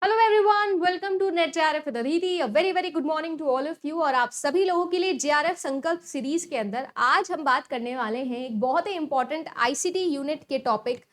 Hello everyone, welcome to NET JRF with Aditi. A very very good morning to all of you. और आप सभी लोगों के लिए जेआरएफ संकल्प सीरीज के अंदर आज हम बात करने वाले हैं एक बहुत ही इंपॉर्टेंट आईसीटी यूनिट के topic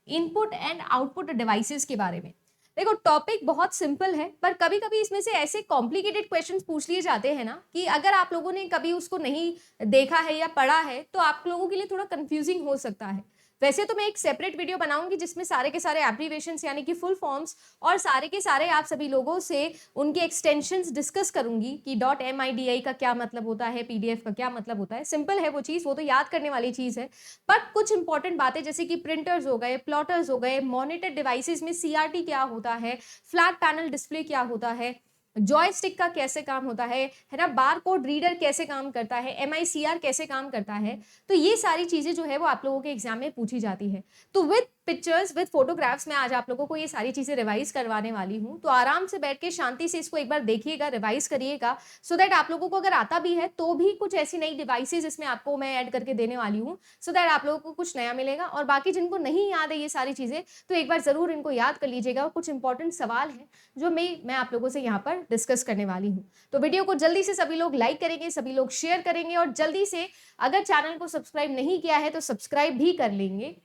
input and output devices के बारे में। देखो, टॉपिक बहुत सिंपल है, पर कभी कभी इसमें से ऐसे कॉम्प्लिकेटेड क्वेश्चंस पूछ लिए जाते हैं ना कि अगर आप लोगों ने कभी उसको नहीं देखा है या पढ़ा है तो आप लोगों के लिए थोड़ा कंफ्यूजिंग हो सकता है। वैसे तो मैं एक सेपरेट वीडियो बनाऊंगी जिसमें सारे के सारे एब्रीवेशंस यानी कि फुल फॉर्म्स और सारे के सारे आप सभी लोगों से उनके एक्सटेंशंस डिस्कस करूंगी कि .midi का क्या मतलब होता है, पीडीएफ का क्या मतलब होता है। सिंपल है वो चीज़, वो तो याद करने वाली चीज़ है। बट कुछ इंपॉर्टेंट बातें जैसे कि प्रिंटर्स हो गए, प्लॉटर्स हो गए, मॉनिटर डिवाइसेस में सीआरटी क्या होता है, फ्लैट पैनल डिस्प्ले क्या होता है, जॉयस्टिक का कैसे काम होता है ना, बार कोड रीडर कैसे काम करता है, MICR कैसे काम करता है, तो ये सारी चीजें जो है वो आप लोगों के एग्जाम में पूछी जाती है। तो विद पिक्चर्स विद फोटोग्राफ्स में आज आप लोगों को ये सारी चीजें रिवाइज करवाने वाली हूँ। तो आराम से बैठ के शांति से इसको एक बार देखिएगा, रिवाइज करिएगा, सो दैट आप लोगों को अगर आता भी है तो भी कुछ ऐसी नई डिवाइसेज इसमें आपको मैं ऐड करके देने वाली हूँ, सो दैट आप लोगों को कुछ नया मिलेगा। और बाकी जिनको नहीं याद है ये सारी चीजें तो एक बार जरूर इनको याद कर लीजिएगा। और कुछ इंपॉर्टेंट सवाल है जो मैं आप लोगों से यहाँ पर डिस्कस करने वाली हूँ। तो वीडियो को जल्दी से सभी लोग लाइक करेंगे, सभी लोग शेयर करेंगे, और जल्दी से अगर चैनल को सब्सक्राइब नहीं किया है तो सब्सक्राइब भी कर लेंगे।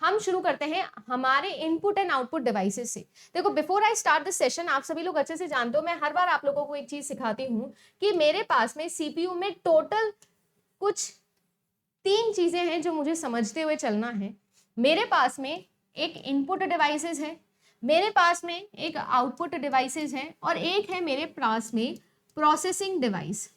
हम शुरू करते हैं हमारे इनपुट एंड आउटपुट डिवाइसेस से। देखो, before I start this session, आप सभी लोग अच्छे से जानते हो मैं हर बार आप लोगों को एक चीज सिखाती हूँ कि मेरे पास में सीपीयू में टोटल कुछ 3 चीजें हैं जो मुझे समझते हुए चलना है। मेरे पास में एक इनपुट डिवाइसेस है, मेरे पास में एक आउटपुट डिवाइसेस है, और एक है मेरे पास में प्रोसेसिंग डिवाइस,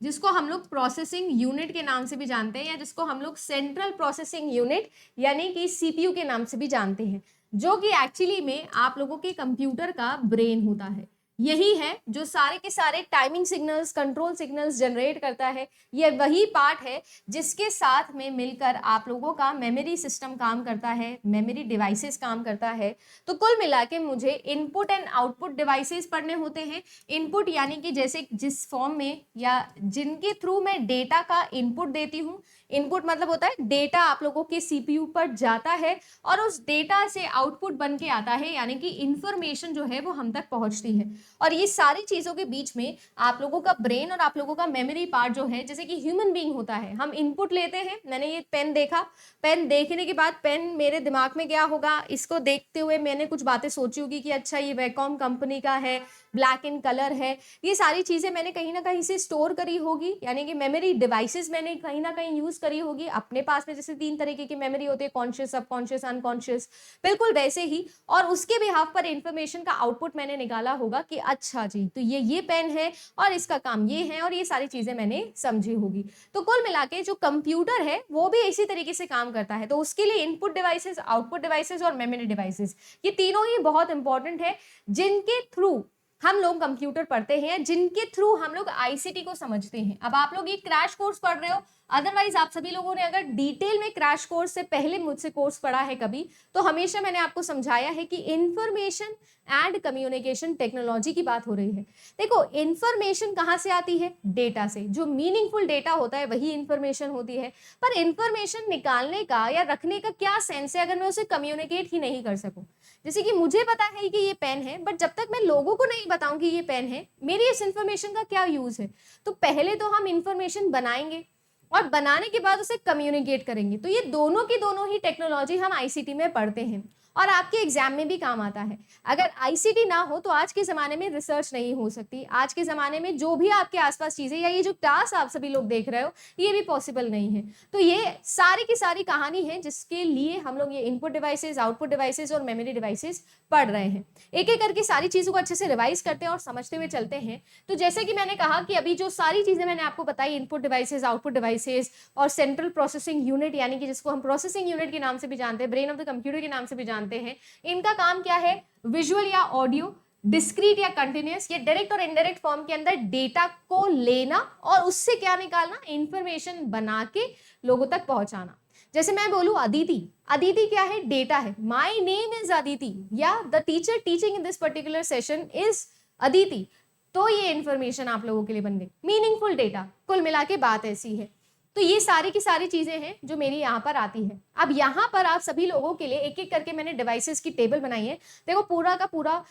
जिसको हम लोग प्रोसेसिंग यूनिट के नाम से भी जानते हैं, या जिसको हम लोग सेंट्रल प्रोसेसिंग यूनिट यानी कि सीपीयू के नाम से भी जानते हैं, जो कि एक्चुअली में आप लोगों के कंप्यूटर का ब्रेन होता है। यही है जो सारे के सारे timing signals, control signals generate करता है। ये वही पार्ट है जिसके साथ में मिलकर आप लोगों का मेमोरी सिस्टम काम करता है, मेमोरी डिवाइसेस काम करता है। तो कुल मिला के मुझे इनपुट एंड आउटपुट डिवाइसेस पढ़ने होते हैं। इनपुट यानी कि जैसे जिस फॉर्म में या जिनके थ्रू मैं डेटा का इनपुट देती हूँ। इनपुट मतलब होता है डेटा आप लोगों के सीपीयू पर जाता है और उस डेटा से आउटपुट बन के आता है, यानी कि इंफॉर्मेशन जो है वो हम तक पहुंचती है। और ये सारी चीजों के बीच में आप लोगों का ब्रेन और आप लोगों का मेमोरी पार्ट जो है, जैसे कि ह्यूमन बीइंग होता है, हम इनपुट लेते हैं। मैंने ये पेन देखा, पेन देखने के बाद पेन मेरे दिमाग में क्या होगा, इसको देखते हुए मैंने कुछ बातें सोची होगी कि अच्छा ये वैकॉम कंपनी का है, ब्लैक इन कलर है। ये सारी चीजें मैंने कहीं ना कहीं से स्टोर करी होगी, यानी कि मेमोरी डिवाइसेस मैंने कहीं ना कहीं यूज करी होगी अपने पास में। जैसे 3 तरीके की मेमोरी होती है, कॉन्शियस, सबकॉन्शियस, अनकॉन्शियस, बिल्कुल वैसे ही। और उसके बिहाफ पर इंफॉर्मेशन का आउटपुट मैंने निकाला होगा कि अच्छा जी तो ये पेन है और इसका काम ये है, और ये सारी चीजें मैंने समझी होगी। तो कुल मिला के जो कंप्यूटर है वो भी इसी तरीके से काम करता है। तो उसके लिए इनपुट डिवाइसेस, आउटपुट डिवाइसेस और मेमोरी डिवाइसेस, ये तीनों ही बहुत इंपॉर्टेंट है, जिनके थ्रू हम लोग कंप्यूटर पढ़ते हैं, जिनके थ्रू हम लोग आईसीटी को समझते हैं। अब आप लोग ये क्रैश कोर्स पढ़ रहे हो, अदरवाइज आप सभी लोगों ने अगर डिटेल में क्रैश कोर्स से पहले मुझसे कोर्स पढ़ा है कभी, तो हमेशा मैंने आपको समझाया है कि इंफॉर्मेशन एंड कम्युनिकेशन टेक्नोलॉजी की बात हो रही है। देखो, इंफॉर्मेशन कहाँ से आती है? डेटा से। जो मीनिंगफुल डेटा होता है वही इंफॉर्मेशन होती है। पर इंफॉर्मेशन निकालने का या रखने का क्या सेंस है अगर मैं उसे कम्युनिकेट ही नहीं कर सकूं? जैसे कि मुझे पता है कि ये पेन है, बट जब तक मैं लोगों को नहीं बताऊं कि ये पेन है, मेरी इस इंफॉर्मेशन का क्या यूज है? तो पहले तो हम इंफॉर्मेशन बनाएंगे और बनाने के बाद उसे कम्युनिकेट करेंगे। तो ये दोनों की दोनों ही टेक्नोलॉजी हम आईसीटी में पढ़ते हैं और आपके एग्जाम में भी काम आता है। अगर आईसीटी ना हो तो आज के जमाने में रिसर्च नहीं हो सकती। आज के जमाने में जो भी आपके आसपास चीजें या ये जो क्लास आप सभी लोग देख रहे हो, ये भी पॉसिबल नहीं है। तो ये सारी की सारी कहानी है जिसके लिए हम लोग ये इनपुट डिवाइसेस, आउटपुट डिवाइसेस और मेमोरी डिवाइसेस पढ़ रहे हैं। एक एक करके सारी चीजों को अच्छे से रिवाइज करते हैं और समझते हुए चलते हैं। तो जैसे कि मैंने कहा कि अभी जो सारी चीजें मैंने आपको बताई, इनपुट डिवाइसेस, आउटपुट डिवाइसेस और सेंट्रल प्रोसेसिंग यूनिट, यानी कि जिसको हम प्रोसेसिंग यूनिट के नाम से भी जानते हैं, ब्रेन ऑफ द कंप्यूटर के नाम से भी जानते हैं, इनका काम क्या है? विजुअल या ऑडियो, डिस्क्रीट या कंटिन्यूअस, ये डायरेक्ट और इनडायरेक्ट फॉर्म के अंदर डेटा को लेना और उससे क्या निकालना? इंफॉर्मेशन बना के लोगों तक पहुंचाना। जैसे मैं बोलूं अदिति, अदिति क्या है? डेटा है। माय नेम इज अदिति, या the teacher teaching in this particular session is Aditi. तो ये इंफॉर्मेशन आप लोगों के लिए बन गई, मीनिंगफुल डेटा। कुल मिला के बात ऐसी है। तो ये सारी की सारी चीजें हैं जो मेरी यहाँ पर आती है। अब यहाँ पर आप सभी लोगों के लिए एक एक करके मैंने डिवाइसेस की टेबल बनाई है। देखो पूरा का पूरा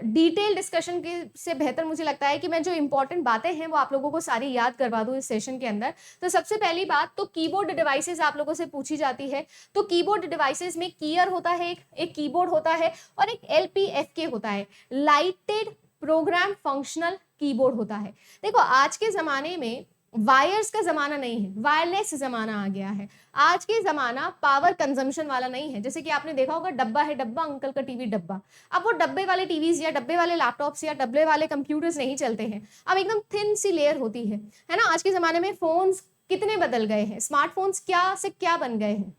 डिटेल डिस्कशन के से बेहतर मुझे लगता है कि मैं जो इंपॉर्टेंट बातें हैं वो आप लोगों को सारी याद करवा दूं इस सेशन के अंदर। तो सबसे पहली बात तो कीबोर्ड डिवाइसेस आप लोगों से पूछी जाती है। तो कीबोर्ड डिवाइसेस में कीयर होता है, एक कीबोर्ड होता है और एक LPFK होता है, लाइटेड प्रोग्राम फंक्शनल कीबोर्ड होता है। देखो आज के जमाने में वायर्स का जमाना नहीं है, वायरलेस जमाना आ गया है। आज के जमाना पावर कंजम्पशन वाला नहीं है। जैसे कि आपने देखा होगा डब्बा है डब्बा, अंकल का टीवी डब्बा। अब वो डब्बे वाले टीवीज या डब्बे वाले लैपटॉप्स या डब्बे वाले कंप्यूटर्स नहीं चलते हैं। अब एकदम थिन सी लेयर होती है ना। आज के जमाने में फोन्स कितने बदल गए हैं, स्मार्टफोन्स क्या से क्या बन गए हैं।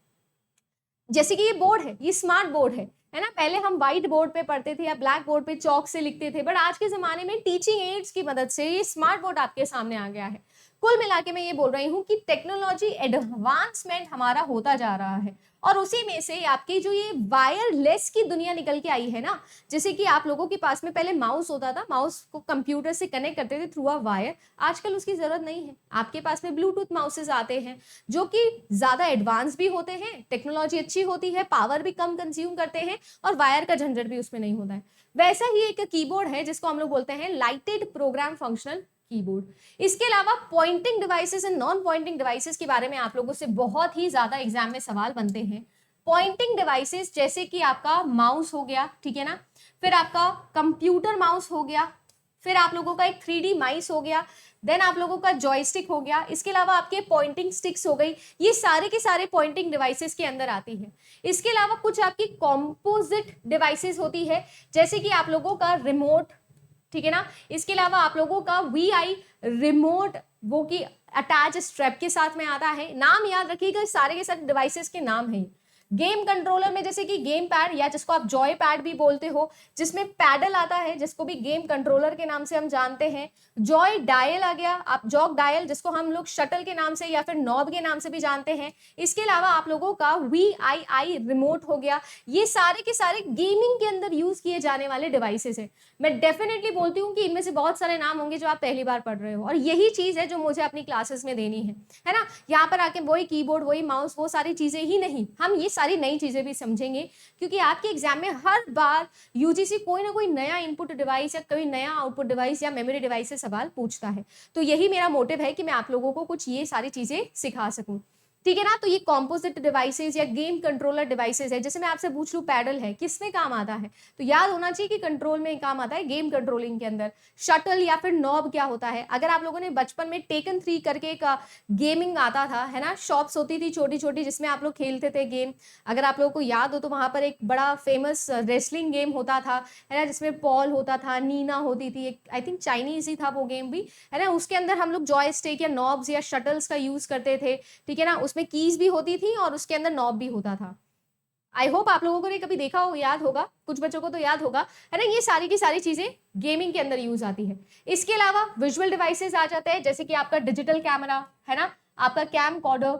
जैसे कि ये बोर्ड है, ये स्मार्ट बोर्ड है ना। पहले हम व्हाइट बोर्ड पे पढ़ते थे या ब्लैक बोर्ड पे चौक से लिखते थे, बट आज के जमाने में टीचिंग एड्स की मदद से ये स्मार्ट बोर्ड आपके सामने आ गया है। कुल मिला के मैं ये बोल रही हूँ कि टेक्नोलॉजी एडवांसमेंट हमारा होता जा रहा है और उसी में से आपकी जो ये वायरलेस की दुनिया निकल के आई है ना। जैसे कि आप लोगों के पास में पहले माउस होता था, माउस को कंप्यूटर से कनेक्ट करते थे थ्रू अ वायर। आजकल उसकी जरूरत नहीं है, आपके पास में ब्लूटूथ माउसेस आते हैं जो कि ज्यादा एडवांस भी होते हैं, टेक्नोलॉजी अच्छी होती है, पावर भी कम कंज्यूम करते हैं और वायर का झंझट भी उसमें नहीं होता है। वैसा ही एक कीबोर्ड है जिसको हम लोग बोलते हैं लाइटेड प्रोग्राम फंक्शनल कीबोर्ड। इसके अलावा pointing devices and non pointing devices के बारे में आप लोगों से बहुत ही ज्यादा एग्जाम में सवाल बनते हैं। पॉइंटिंग डिवाइसेस जैसे कि आपका माउस हो गया, ठीक है ना, फिर आपका कंप्यूटर माउस हो गया, फिर आप लोगों का एक 3D माइस हो गया, देन आप लोगों का जॉयस्टिक हो गया, इसके अलावा आपके पॉइंटिंग स्टिक्स हो गई। ये सारे के सारे पॉइंटिंग डिवाइसेस के अंदर आती है। इसके अलावा कुछ आपकी कॉम्पोजिट डिवाइसेस होती है जैसे कि आप लोगों का रिमोट, ठीक है ना। इसके अलावा आप लोगों का VI रिमोट, वो की अटैच स्ट्रैप के साथ में आता है। नाम याद रखिएगा, सारे के सारे डिवाइसेस के नाम हैं। गेम कंट्रोलर में जैसे कि गेम पैड या जिसको आप जॉय पैड भी बोलते हो, जिसमें पैडल आता है जिसको भी गेम कंट्रोलर के नाम से हम जानते हैं। जॉय डायल आ गया, आप जॉक डायल जिसको हम लोग शटल के नाम से या फिर नॉब के नाम से भी जानते हैं। इसके अलावा आप लोगों का VII रिमोट हो गया। ये सारे के सारे गेमिंग के अंदर यूज किए जाने वाले डिवाइसेस हैं। मैं डेफिनेटली बोलती हूँ कि इनमें से बहुत सारे नाम होंगे जो आप पहली बार पढ़ रहे हो और यही चीज है जो मुझे अपनी क्लासेस में देनी है ना। यहाँ पर आके वही कीबोर्ड, वही माउस, वो सारी चीजें ही नहीं, हम ये सारी नई चीजें भी समझेंगे क्योंकि आपके एग्जाम में हर बार UGC कोई ना कोई नया इनपुट डिवाइस या कोई नया आउटपुट डिवाइस या मेमोरी डिवाइस से सवाल पूछता है। तो यही मेरा मोटिव है कि मैं आप लोगों को कुछ ये सारी चीजें सिखा सकूं, ठीक है ना। तो ये कॉम्पोजिट डिवाइसेस या गेम कंट्रोलर डिवाइसेस है। जैसे मैं आपसे पूछ लूं पैडल है, किसमें काम आता है, तो याद होना चाहिए कि कंट्रोल में काम आता है, गेम कंट्रोलिंग के अंदर। शटल या फिर नॉब क्या होता है, अगर आप लोगों ने बचपन में टेकन 3 करके एक गेमिंग आता था, है ना, शॉप्स होती थी छोटी छोटी जिसमें आप लोग खेलते थे गेम। अगर आप लोगों को याद हो तो वहां पर एक बड़ा फेमस रेसलिंग गेम होता था, है ना, जिसमें पॉल होता था, नीना होती थी, एक आई थिंक चाइनीज ही था वो गेम भी, है ना। उसके अंदर हम लोग जॉयस्टिक या नॉब्स या शटल्स का यूज करते थे, ठीक है ना। उसमें कीज भी होती थी और उसके अंदर नॉब भी होता था। आई होप आप लोगों को ने कभी देखा हो, याद होगा, कुछ बच्चों को तो याद होगा, है ना। ये सारी की सारी चीजें गेमिंग के अंदर यूज आती है। इसके अलावा विजुअल डिवाइसेस आ जाते हैं जैसे कि आपका डिजिटल कैमरा, है ना, आपका कैम कॉर्डर,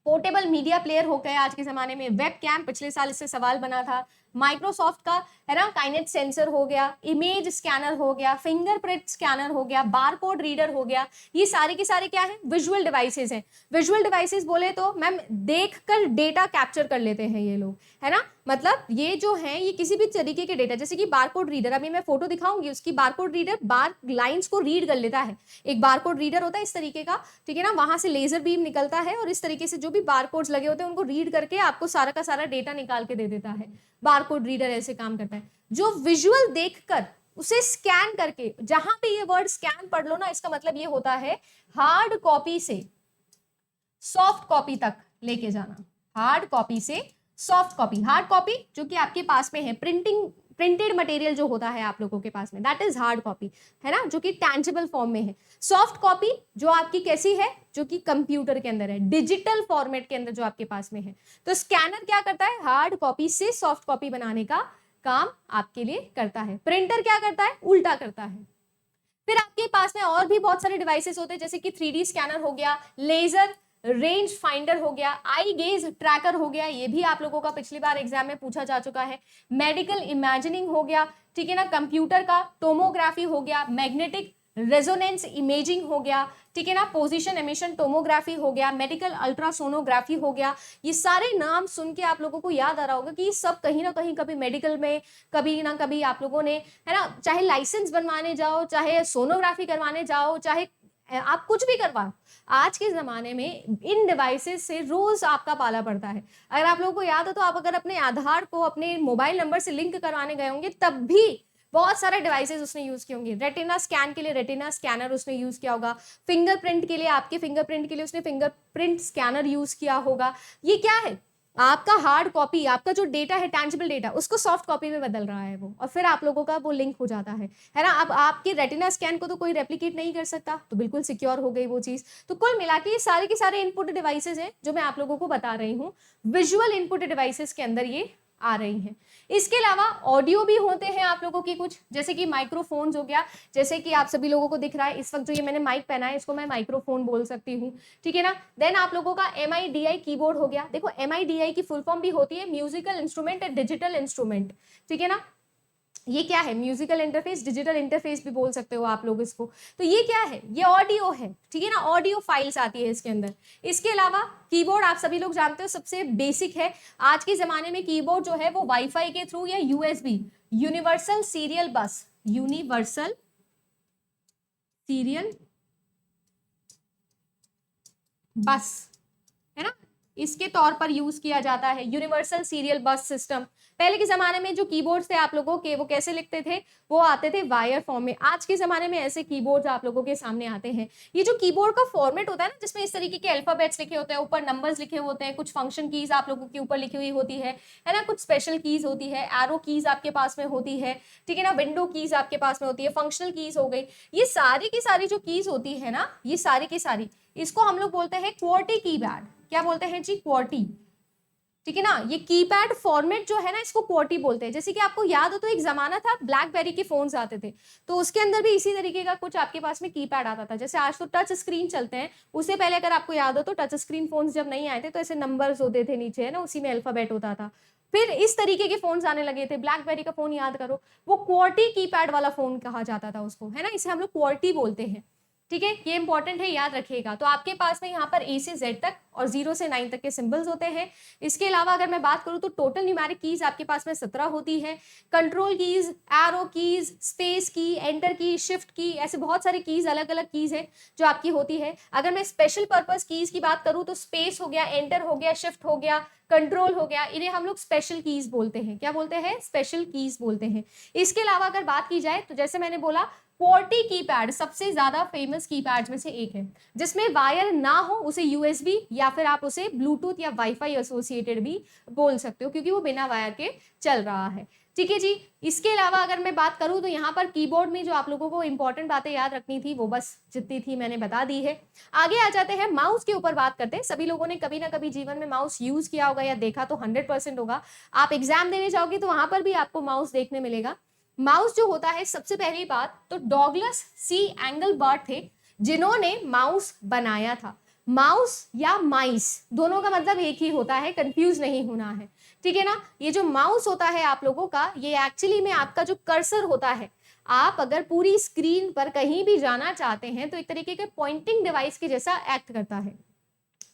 पोर्टेबल मीडिया प्लेयर हो गया आज के जमाने में, वेब कैम, पिछले साल इससे सवाल बना था, माइक्रोसॉफ्ट का, है ना, काइनेट सेंसर हो गया, इमेज स्कैनर हो गया, फिंगरप्रिंट स्कैनर हो गया, बारकोड रीडर हो गया। ये सारे के सारे क्या है, विजुअल डिवाइसेस हैं। विजुअल डिवाइसेस बोले तो मैम देखकर डेटा कैप्चर कर लेते हैं ये लोग, है ना। मतलब ये जो है ये किसी भी तरीके के डेटा, जैसे कि बारकोड रीडर, अभी मैं फोटो दिखाऊंगी उसकी, बारकोड रीडर बार लाइंस को रीड कर लेता है। एक बारकोड रीडर होता है इस तरीके का, ठीक है ना, वहां से लेजर बीम निकलता है और इस तरीके से जो भी बारकोड्स लगे होते हैं उनको रीड करके आपको सारा का सारा डेटा निकाल के दे देता है। बारकोड रीडर ऐसे काम करता है। जो विजुअल देखकर उसे स्कैन करके, जहां पे ये वर्ड स्कैन पढ़ लो ना, इसका मतलब ये होता है हार्ड कॉपी से सॉफ्ट कॉपी तक लेके जाना। हार्ड कॉपी से सॉफ्ट कॉपी, हार्ड कॉपी जो कि आपके पास में है, प्रिंटेड मटेरियल जो होता है आप लोगों के पास में, दैट इज हार्ड कॉपी, है ना, जो कि टैंजिबल फॉर्म में है। सॉफ्ट कॉपी जो आपकी कैसी है, जो कि कंप्यूटर के अंदर है, डिजिटल फॉर्मेट के अंदर जो आपके पास में है। तो स्कैनर क्या करता है, हार्ड कॉपी से सॉफ्ट कॉपी बनाने का काम आपके लिए करता है। प्रिंटर क्या करता है, उल्टा करता है। फिर आपके पास में और भी बहुत सारे डिवाइसेस होते हैं जैसे कि 3D स्कैनर हो गया, लेजर रेंज फाइंडर हो गया, आई गेज ट्रैकर हो गया, ये भी आप लोगों का पिछली बार एग्जाम में पूछा जा चुका है। मेडिकल इमेजिनिंग हो गया, ठीक है ना, कंप्यूटर का टोमोग्राफी हो गया, मैग्नेटिक रेजोनेंस इमेजिंग हो गया, ठीक है ना, पोजीशन एमिशन टोमोग्राफी हो गया, मेडिकल अल्ट्रासोनोग्राफी हो गया। ये सारे नाम सुन के आप लोगों को याद आ रहा होगा कि ये सब कहीं ना कहीं कभी मेडिकल में, कभी ना कभी आप लोगों ने, है ना, चाहे लाइसेंस बनवाने जाओ, चाहे सोनोग्राफी करवाने जाओ, चाहे आप कुछ भी करवाओ, आज के जमाने में इन डिवाइसेस से रोज आपका पाला पड़ता है। अगर आप लोगों को याद हो तो आप अगर अपने आधार को अपने मोबाइल नंबर से लिंक करवाने गए होंगे तब भी बहुत सारे डिवाइसेस उसने यूज किए होंगे। रेटिना स्कैन के लिए रेटिना स्कैनर उसने यूज किया होगा, फिंगरप्रिंट के लिए, आपके फिंगरप्रिंट के लिए उसने फिंगरप्रिंट स्कैनर यूज किया होगा। ये क्या है, आपका हार्ड कॉपी, आपका जो डेटा है, टैंजिबल डेटा, उसको सॉफ्ट कॉपी में बदल रहा है वो, और फिर आप लोगों का वो लिंक हो जाता है ना। अब आपके रेटिना स्कैन को तो कोई रेप्लिकेट नहीं कर सकता, तो बिल्कुल सिक्योर हो गई वो चीज। तो कुल मिला के ये सारे के सारे इनपुट डिवाइसेस हैं जो मैं आप लोगों को बता रही हूँ, विजुअल इनपुट डिवाइसेस के अंदर ये आ रही हैं। इसके अलावा ऑडियो भी होते हैं आप लोगों की कुछ, जैसे कि माइक्रोफोन्स हो गया, जैसे कि आप सभी लोगों को दिख रहा है इस वक्त जो ये मैंने माइक पहना है, इसको मैं माइक्रोफोन बोल सकती हूँ, ठीक है ना। देन आप लोगों का MIDI कीबोर्ड हो गया। देखो MIDI की फुल फॉर्म भी होती है musical instrument and digital instrument, ठीक है ना। ये क्या है, म्यूजिकल इंटरफेस, डिजिटल इंटरफेस भी बोल सकते हो आप लोग इसको। तो ये क्या है, ये ऑडियो है, ठीक है ना, ऑडियो फाइल्स आती है इसके अंदर। इसके अलावा कीबोर्ड आप सभी लोग जानते हो सबसे बेसिक है आज के जमाने में। कीबोर्ड जो है वो वाईफाई के थ्रू या USB, यूनिवर्सल सीरियल बस, यूनिवर्सल सीरियल बस, है ना, इसके तौर पर यूज किया जाता है, यूनिवर्सल सीरियल बस सिस्टम। पहले के जमाने में जो कीबोर्ड्स थे आप लोगों के, वो कैसे लिखते थे, वो आते थे वायर फॉर्म में। आज के जमाने में ऐसे कीबोर्ड्स आप लोगों के सामने आते हैं। ये जो कीबोर्ड का फॉर्मेट होता है ना, जिसमें इस तरीके के अल्फाबेट्स लिखे होते हैं, ऊपर नंबर्स लिखे होते हैं, कुछ फंक्शन कीज आप लोगों के ऊपर लिखी हुई होती है ना, कुछ स्पेशल कीज होती है, एरो कीज आपके पास में होती है, ठीक है ना, विंडो कीज आपके पास में होती है, फंक्शनल कीज हो गई। ये सारी की सारी जो कीज होती है ना, ये सारी की सारी, इसको हम लोग बोलते हैं क्वार्टी कीपैड। क्या बोलते हैं जी, क्वार्टी, ठीक है ना। ये कीपैड फॉर्मेट जो है ना, इसको क्वार्टी बोलते हैं। जैसे कि आपको याद हो तो एक जमाना था ब्लैकबेरी के फोन्स आते थे, तो उसके अंदर भी इसी तरीके का कुछ आपके पास में कीपैड आता था। जैसे आज तो टच स्क्रीन चलते हैं, उससे पहले अगर आपको याद हो तो टच स्क्रीन फोन्स जब नहीं आए थे तो ऐसे नंबर्स होते थे नीचे, है ना, उसी में अल्फाबेट होता था। फिर इस तरीके के फोन्स आने लगे थे, ब्लैकबेरी का फोन याद करो, वो क्वार्टी कीपैड वाला फोन कहा जाता था उसको, है ना, इसे हम लोग क्वार्टी बोलते हैं, ठीक है। ये इंपॉर्टेंट है, याद रखिएगा। तो आपके पास में यहाँ पर A से Z तक और 0 से 9 तक के सिंबल्स होते हैं। इसके अलावा अगर मैं बात करूँ तो टोटल न्यूमेरिक कीज आपके पास में 17 होती है। Control keys, arrow keys, space की, एंटर की, शिफ्ट की, ऐसे बहुत सारी कीज, अलग अलग कीज है जो आपकी होती है। अगर मैं स्पेशल पर्पज कीज की बात करूँ तो स्पेस हो गया, एंटर हो गया, शिफ्ट हो गया, कंट्रोल हो गया, इन्हें हम लोग स्पेशल कीज बोलते हैं। क्या बोलते हैं, स्पेशल कीज बोलते हैं। इसके अलावा अगर बात की जाए तो जैसे मैंने बोला, क्वार्टी कीपैड सबसे ज्यादा फेमस कीपैड में से एक है, जिसमें वायर ना हो, उसे USB या फिर आप उसे ब्लूटूथ या वाईफाई एसोसिएटेड भी बोल सकते हो, क्योंकि वो बिना वायर के चल रहा है, ठीक है जी। इसके अलावा अगर मैं बात करूं तो यहाँ पर कीबोर्ड में जो आप लोगों को इंपॉर्टेंट बातें याद रखनी थी वो बस जितनी थी मैंने बता दी है। आगे आ जाते हैं, माउस के ऊपर बात करते हैं। सभी लोगों ने कभी ना कभी जीवन में माउस यूज किया होगा या देखा तो 100% होगा। आप एग्जाम देने जाओगे तो वहां पर भी आपको माउस देखने मिलेगा। माउस जो होता है, सबसे पहली बात तो डॉगलस C एंगलबर्ट थे जिन्होंने माउस बनाया था। माउस या माइस दोनों का मतलब एक ही होता है, कंफ्यूज नहीं होना है, ठीक है ना। ये जो माउस होता है आप लोगों का, ये एक्चुअली में आपका जो कर्सर होता है, आप अगर पूरी स्क्रीन पर कहीं भी जाना चाहते हैं तो एक तरीके के पॉइंटिंग डिवाइस के जैसा एक्ट करता है।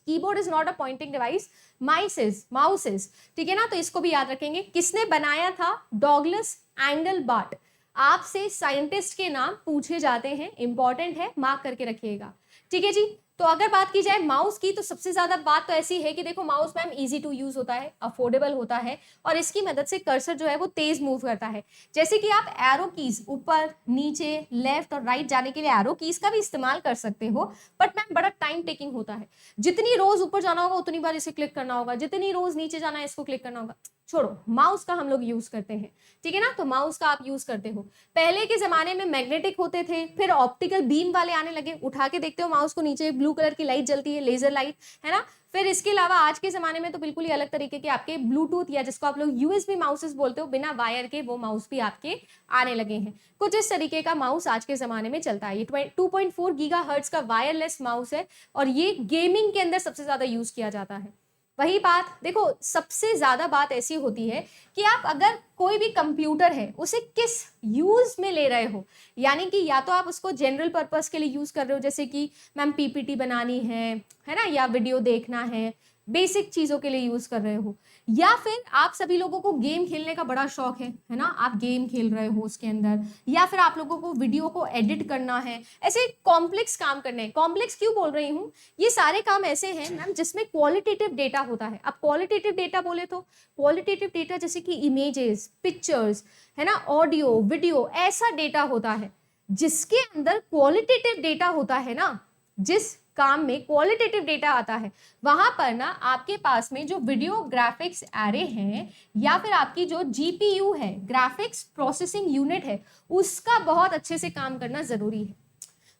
Keyboard is not a pointing device, mouse is, ठीक है ना। तो इसको भी याद रखेंगे। किसने बनाया था, डॉगलस एंगलबर्ट। आपसे साइंटिस्ट के नाम पूछे जाते हैं, इंपॉर्टेंट है, मार्क करके रखिएगा, ठीक है जी। तो अगर बात की जाए माउस की, तो सबसे ज्यादा बात तो ऐसी है कि देखो mouse ma'am easy to use होता है, अफोर्डेबल होता है, और इसकी मदद से कर्सर जो है वो तेज मूव करता है। जैसे कि आप एरो कीज, ऊपर नीचे लेफ्ट और राइट जाने के लिए एरो कीज का भी इस्तेमाल कर सकते हो, बट मैम बड़ा टाइम टेकिंग होता है। जितनी रोज ऊपर जाना होगा उतनी बार इसे क्लिक करना होगा, जितनी रोज नीचे जाना है इसको क्लिक करना होगा। छोड़ो, माउस का हम लोग यूज करते हैं, ठीक है ना। तो माउस का आप यूज करते हो। पहले के जमाने में मैग्नेटिक होते थे, फिर ऑप्टिकल बीम वाले आने लगे। उठा के देखते हो माउस को, नीचे ब्लू कलर की लाइट जलती है, लेजर लाइट, है ना। फिर इसके अलावा आज के जमाने में तो बिल्कुल ही अलग तरीके के आपके ब्लूटूथ या जिसको आप लोग USB माउसेस बोलते हो, बिना वायर के वो माउस भी आपके आने लगे हैं। कुछ इस तरीके का माउस आज के जमाने में चलता है। ये 2.4 गीगाहर्ट्ज का वायरलेस माउस है और ये गेमिंग के अंदर सबसे ज्यादा यूज किया जाता है। वही बात देखो, सबसे ज्यादा बात ऐसी होती है कि आप अगर कोई भी कंप्यूटर है उसे किस यूज में ले रहे हो, यानी कि या तो आप उसको जनरल पर्पस के लिए यूज कर रहे हो, जैसे कि मैम पीपीटी बनानी है ना, या वीडियो देखना है, बेसिक चीजों के लिए यूज कर रहे हो, या फिर आप सभी लोगों को गेम खेलने का बड़ा शौक है ना, आप गेम खेल रहे हो उसके अंदर, या फिर आप लोगों को वीडियो को एडिट करना है, ऐसे कॉम्प्लेक्स काम करने हैं। कॉम्प्लेक्स क्यों बोल रही हूँ, ये सारे काम ऐसे हैं मैम जिसमें क्वालिटेटिव डेटा होता है। अब क्वालिटेटिव डेटा बोले तो क्वालिटेटिव डेटा जैसे कि इमेजेस, पिक्चर्स, है ना, ऑडियो, वीडियो, ऐसा डेटा होता है जिसके अंदर क्वालिटेटिव डेटा होता है ना, जिस काम में क्वालिटेटिव डेटा आता है, वहां पर ना आपके पास में जो वीडियो ग्राफिक्स एरे हैं या फिर आपकी जो जीपीयू है, ग्राफिक्स प्रोसेसिंग यूनिट है, उसका बहुत अच्छे से काम करना जरूरी है,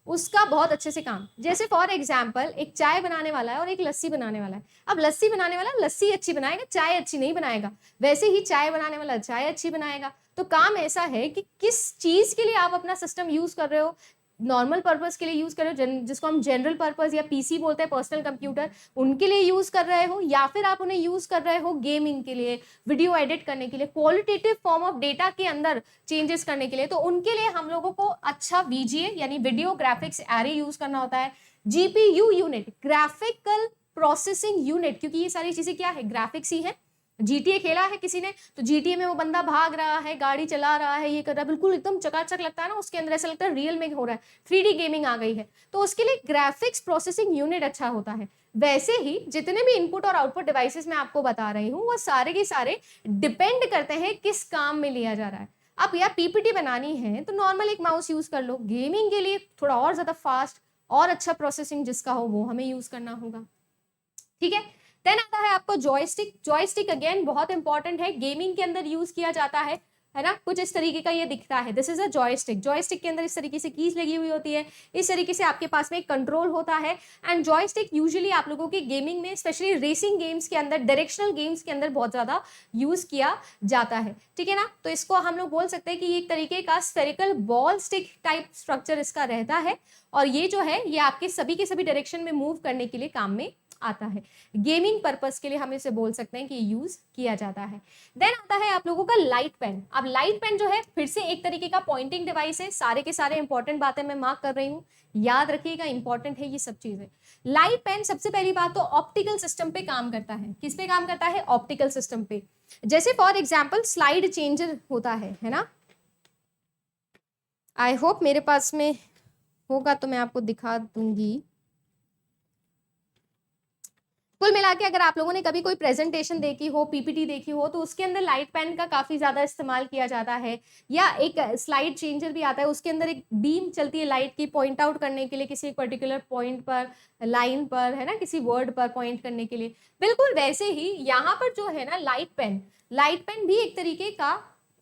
उसका बहुत अच्छे से काम। जैसे फॉर एग्जाम्पल एक चाय बनाने वाला है और एक लस्सी बनाने वाला है। अब लस्सी बनाने वाला लस्सी अच्छी बनाएगा, चाय अच्छी नहीं बनाएगा, वैसे ही चाय बनाने वाला चाय अच्छी बनाएगा। तो काम ऐसा है कि किस चीज के लिए आप अपना सिस्टम यूज कर रहे हो, नॉर्मल पर्पस के लिए यूज कर रहे हो, जिसको हम जनरल पर्पस या पीसी बोलते हैं, पर्सनल कंप्यूटर, उनके लिए यूज कर रहे हो, या फिर आप उन्हें यूज कर रहे हो गेमिंग के लिए, वीडियो एडिट करने के लिए, क्वालिटेटिव फॉर्म ऑफ डेटा के अंदर चेंजेस करने के लिए, तो उनके लिए हम लोगों को अच्छा वीजीए यानी वीडियो ग्राफिक्स एरे यूज करना होता है। GPU unit, graphical processing unit, क्योंकि ये सारी चीजें क्या है, ग्राफिक्स ही है। जीटीए खेला है किसी ने, तो जीटीए में वो बंदा भाग रहा है, गाड़ी चला रहा है, ये कर रहा है, बिल्कुल एकदम चकाचक लगता है ना, उसके अंदर ऐसा लगता है रियल में हो रहा है, 3D गेमिंग आ गई है, तो उसके लिए ग्राफिक्स प्रोसेसिंग यूनिट अच्छा होता है। वैसे ही जितने भी इनपुट और आउटपुट डिवाइसेस मैं आपको बता रही हूँ, वो सारे के सारे डिपेंड करते हैं किस काम में लिया जा रहा है। अब यार पीपीटी बनानी है तो नॉर्मल एक माउस यूज कर लो, गेमिंग के लिए थोड़ा और ज्यादा फास्ट और अच्छा प्रोसेसिंग जिसका हो वो हमें यूज करना होगा, ठीक है। देन आता है आपको जॉयस्टिक। जॉयस्टिक अगेन बहुत इंपॉर्टेंट है, गेमिंग के अंदर यूज किया जाता है ना, कुछ इस तरीके का ये दिखता है, this is a joystick. Joystick के अंदर इस तरीके से कीज लगी हुई होती है, इस तरीके से आपके पास में एक कंट्रोल होता है। एंड जॉयस्टिक यूजुअली आप लोगों के गेमिंग में, स्पेशली रेसिंग गेम्स के अंदर, डायरेक्शनल गेम्स के अंदर बहुत ज्यादा यूज किया जाता है, ठीक है ना। तो इसको हम लोग बोल सकते हैं कि ये एक तरीके का spherical ball stick type structure इसका रहता है, और ये जो है ये आपके सभी के सभी डायरेक्शन में मूव करने के लिए काम में आता है। गेमिंग पर्पस के लिए हम इसे बोल सकते हैं कि यूज किया जाता है। देन आता है आप लोगों का लाइट पेन। अब लाइट पेन जो है फिर से एक तरीके का पॉइंटिंग डिवाइस है, सारे के सारे इंपॉर्टेंट बातें मैं मार्क कर रही हूँ, याद रखिएगा, इंपॉर्टेंट है ये सब चीजें। लाइट पेन सबसे पहली बात तो ऑप्टिकल सिस्टम पे काम करता है। किस पे काम करता है, ऑप्टिकल सिस्टम पे। जैसे फॉर एग्जाम्पल स्लाइड चेंजर होता है ना, आई होप मेरे पास में होगा तो मैं आपको दिखा दूंगी। कुल मिला के अगर आप लोगों ने कभी कोई प्रेजेंटेशन देखी हो, पीपीटी देखी हो, तो उसके अंदर लाइट पेन का काफी ज्यादा इस्तेमाल किया जाता है। या एक स्लाइड चेंजर भी आता है, उसके अंदर एक बीम चलती है लाइट की, पॉइंट आउट करने के लिए किसी पर्टिकुलर पॉइंट पर, लाइन पर, है ना, किसी वर्ड पर पॉइंट करने के लिए। बिल्कुल वैसे ही यहाँ पर जो है ना लाइट पेन भी एक तरीके का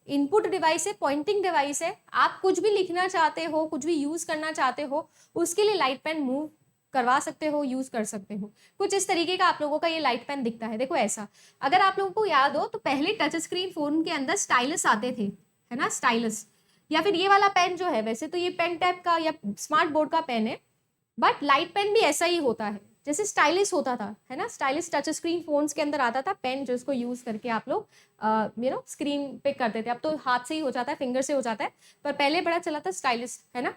इनपुट डिवाइस है, पॉइंटिंग डिवाइस है। आप कुछ भी लिखना चाहते हो, कुछ भी यूज करना चाहते हो, उसके लिए लाइट पेन मूव करवा सकते हो, यूज कर सकते हो। कुछ इस तरीके का आप लोगों का ये लाइट पेन दिखता है, देखो ऐसा। अगर आप लोगों को याद हो तो पहले टच स्क्रीन फोन के अंदर स्टाइलस आते थे, है ना, स्टाइलस, या फिर ये वाला पेन जो है, वैसे तो ये पेन टाइप का या स्मार्ट बोर्ड का पेन है, बट लाइट पेन भी ऐसा ही होता है जैसे स्टाइलिस होता था, है ना। स्टाइलिस टच स्क्रीन फोन्स के अंदर आता था पेन, जिसको यूज करके आप लोग स्क्रीन पे करते थे। अब तो हाथ से ही हो जाता है, फिंगर से हो जाता है, पर पहले बड़ा चला था स्टाइलिस, है ना।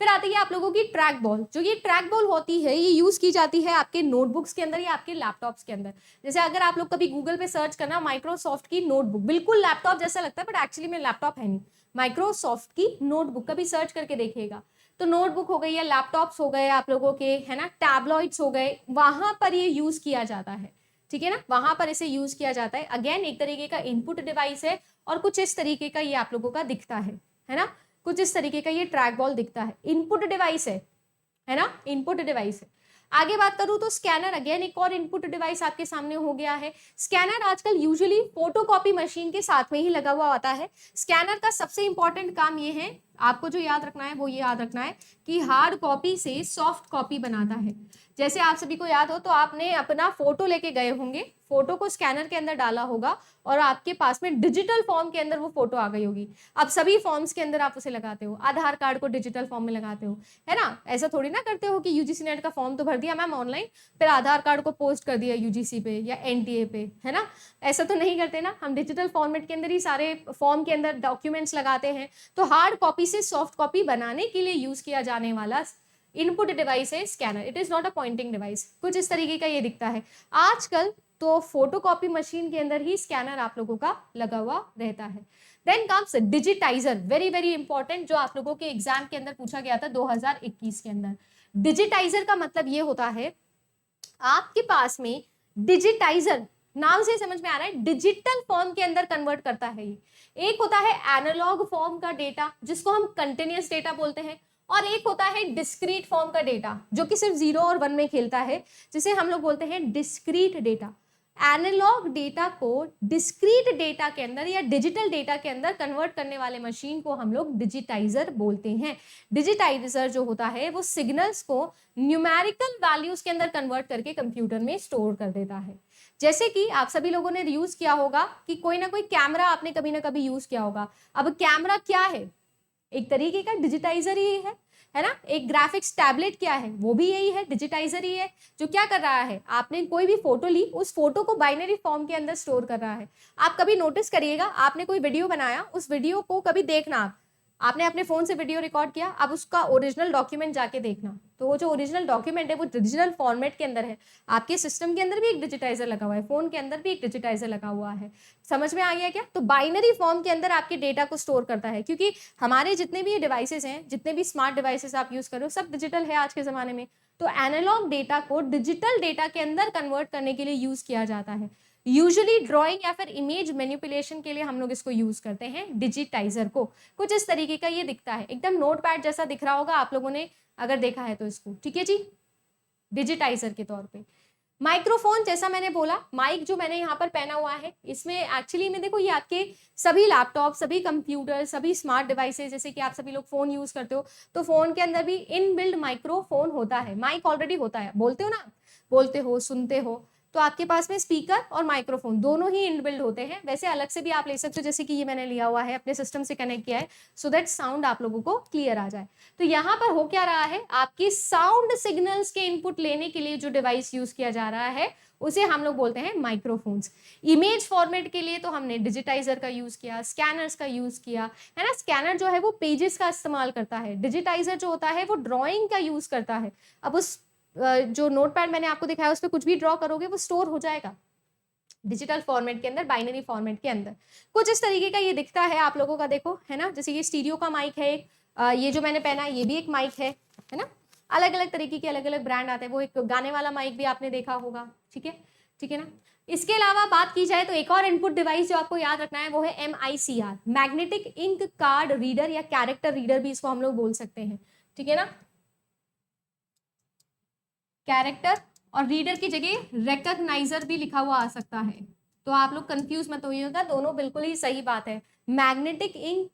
फिर आती है आप लोगों की ट्रैक बॉल। जो ये ट्रैक बॉल होती है ये यूज की जाती है आपके नोटबुक्स के अंदर या आपके लैपटॉप्स के अंदर। जैसे अगर आप लोग कभी गूगल पे सर्च करना माइक्रोसॉफ्ट की नोटबुक, बिल्कुल लैपटॉप जैसा लगता है बट एक्चुअली में लैपटॉप है नहीं, माइक्रोसॉफ्ट की नोटबुक कभी सर्च करके देखिएगा। तो नोटबुक हो गई या लैपटॉप्स हो गए आप लोगों के, है ना, टैबलॉइड्स हो गए, वहां पर ये यूज किया जाता है, ठीक है ना, वहां पर इसे यूज किया जाता है। अगेन एक तरीके का इनपुट डिवाइस है, और कुछ इस तरीके का ये आप लोगों का दिखता है ना, कुछ इस तरीके का ये ट्रैक बॉल दिखता है, इनपुट डिवाइस है ना, इनपुट डिवाइस है। आगे बात करूं तो स्कैनर, अगेन एक और इनपुट डिवाइस आपके सामने हो गया है। स्कैनर आजकल यूजुअली फोटोकॉपी मशीन के साथ में ही लगा हुआ आता है। स्कैनर का सबसे इंपॉर्टेंट काम ये है आपको जो याद रखना है वो ये याद रखना है कि हार्ड कॉपी से सॉफ्ट कॉपी बनाता है। जैसे आप सभी को याद हो तो आपने अपना फोटो लेके गए होंगे, फोटो को स्कैनर के अंदर डाला होगा और आपके पास में डिजिटल फॉर्म के अंदर वो फोटो आ गई होगी। अब सभी फॉर्म्स के अंदर आप उसे लगाते हो, आधार कार्ड को डिजिटल फॉर्म में लगाते हो, है ना। ऐसा थोड़ी ना करते हो कि यूजीसी नेट का फॉर्म तो भर दिया मैम ऑनलाइन, फिर आधार कार्ड को पोस्ट कर दिया यूजीसी पे या एनटीए पे, है ना। ऐसा तो नहीं करते ना, हम डिजिटल फॉर्मेट के अंदर ही सारे फॉर्म के अंदर डॉक्यूमेंट्स लगाते हैं। तो हार्ड कॉपी से सॉफ्ट कॉपी बनाने के लिए यूज किया जाने वाला इनपुट डिवाइस है scanner. It is not a pointing device. कुछ इस तरीके का ये दिखता है। आजकल तो फोटोकॉपी मशीन के अंदर ही स्कैनर आप लोगों का लगा हुआ रहता है। Then comes digitizer, very very important, जो आप लोगों के एग्जाम के अंदर पूछा गया था 2021 के अंदर। डिजिटाइजर का मतलब ये होता है आपके पास में डिजिटाइजर, नाम से समझ में आ रहा है, डिजिटल फॉर्म के अंदर कन्वर्ट करता है ये। एक होता है एनालॉग फॉर्म का डेटा जिसको हम कंटिन्यूअस डेटा बोलते हैं, और एक होता है डिस्क्रीट फॉर्म का डेटा जो कि सिर्फ 0 और 1 में खेलता है, जिसे हम लोग बोलते हैं डिस्क्रीट डेटा। एनालॉग डेटा को डिस्क्रीट डेटा के अंदर या डिजिटल डेटा के अंदर कन्वर्ट करने वाले मशीन को हम लोग डिजिटाइजर बोलते हैं। डिजिटाइजर जो होता है वो सिग्नल्स को न्यूमेरिकल वैल्यूज के अंदर कन्वर्ट करके कंप्यूटर में स्टोर कर देता है। जैसे कि आप सभी लोगों ने यूज किया होगा कि कोई ना कोई कैमरा आपने कभी ना कभी यूज किया होगा। अब कैमरा क्या है, एक तरीके का डिजिटाइजर ही है ना। एक ग्राफिक्स टैबलेट क्या है, वो भी यही है, डिजिटाइजर ही है, जो क्या कर रहा है, आपने कोई भी फोटो ली, उस फोटो को बाइनरी फॉर्म के अंदर स्टोर कर रहा है। आप कभी नोटिस करिएगा, आपने कोई वीडियो बनाया, उस वीडियो को कभी देखना, आपने अपने फोन से वीडियो रिकॉर्ड किया, अब उसका ओरिजिनल डॉक्यूमेंट जाके देखना, तो वो जो ओरिजिनल डॉक्यूमेंट है वो डिजिटल फॉर्मेट के अंदर है। आपके सिस्टम के अंदर भी एक डिजिटाइजर लगा हुआ है, फोन के अंदर भी एक डिजिटाइजर लगा हुआ है। समझ में आ गया क्या? तो बाइनरी फॉर्म के अंदर आपके डेटा को स्टोर करता है, क्योंकि हमारे जितने भी डिवाइसेस हैं, जितने भी स्मार्ट डिवाइसेस आप यूज कर रहे हो, सब डिजिटल है आज के जमाने में। तो एनालॉग डेटा को डिजिटल डेटा के अंदर कन्वर्ट करने के लिए यूज किया जाता है। यूजुअली ड्राइंग या फिर इमेज मैनिपुलेशन के लिए हम लोग इसको यूज करते हैं, डिजिटाइजर को। कुछ इस तरीके का ये दिखता है, एकदम नोटपैड जैसा दिख रहा होगा आप लोगों ने अगर देखा है तो इसको, ठीक है जी, डिजिटाइजर के तौर पे। माइक्रोफोन, जैसा मैंने बोला, माइक जो मैंने यहाँ पर पहना हुआ है, इसमें एक्चुअली में देखो ये आपके सभी लैपटॉप, सभी कंप्यूटर, सभी स्मार्ट डिवाइसेस, जैसे कि आप सभी लोग फोन यूज करते हो, तो फोन के अंदर भी इनबिल्ड माइक्रोफोन होता है, माइक ऑलरेडी होता है। बोलते हो ना, बोलते हो, सुनते हो, तो आपके पास में स्पीकर और माइक्रोफोन दोनों ही इनबिल्ड होते हैं। वैसे अलग से भी आप ले सकते हो, जैसे कि ये मैंने लिया हुआ है, अपने सिस्टम से कनेक्ट किया है, सो दैट साउंड आप लोगों को क्लियर आ जाए। तो यहाँ पर हो क्या रहा है, आपकी साउंड सिग्नल्स के इनपुट लेने के लिए जो डिवाइस यूज किया जा रहा है उसे हम लोग बोलते हैं माइक्रोफोन्स। इमेज फॉर्मेट के लिए तो हमने डिजिटाइजर का यूज किया, स्कैनर्स का यूज किया, है ना। स्कैनर जो है वो पेजेस का इस्तेमाल करता है, डिजिटाइजर जो होता है वो ड्रॉइंग का यूज करता है। अब उस जो नोटपैड मैंने आपको दिखाया उस पर कुछ भी ड्रॉ करोगे वो स्टोर हो जाएगा डिजिटल फॉर्मेट के अंदर, बाइनरी फॉर्मेट के अंदर। कुछ इस तरीके का ये दिखता है आप लोगों का, देखो, है ना। जैसे ये स्टीरियो का माइक है, ये जो मैंने पहना ये भी एक माइक है ना। अलग अलग तरीके के अलग अलग ब्रांड आते हैं, वो एक गाने वाला माइक भी आपने देखा होगा, ठीक है, ठीक है ना। इसके अलावा बात की जाए तो एक और इनपुट डिवाइस जो आपको याद रखना है वो है MICR, magnetic ink card reader या कैरेक्टर रीडर भी इसको हम लोग बोल सकते हैं, ठीक है ना। कैरेक्टर और रीडर की जगह रिकॉग्नाइजर भी लिखा हुआ आ सकता है, तो आप लोग कंफ्यूज मत होइएगा, दोनों बिल्कुल ही सही बात है। मैग्नेटिक इंक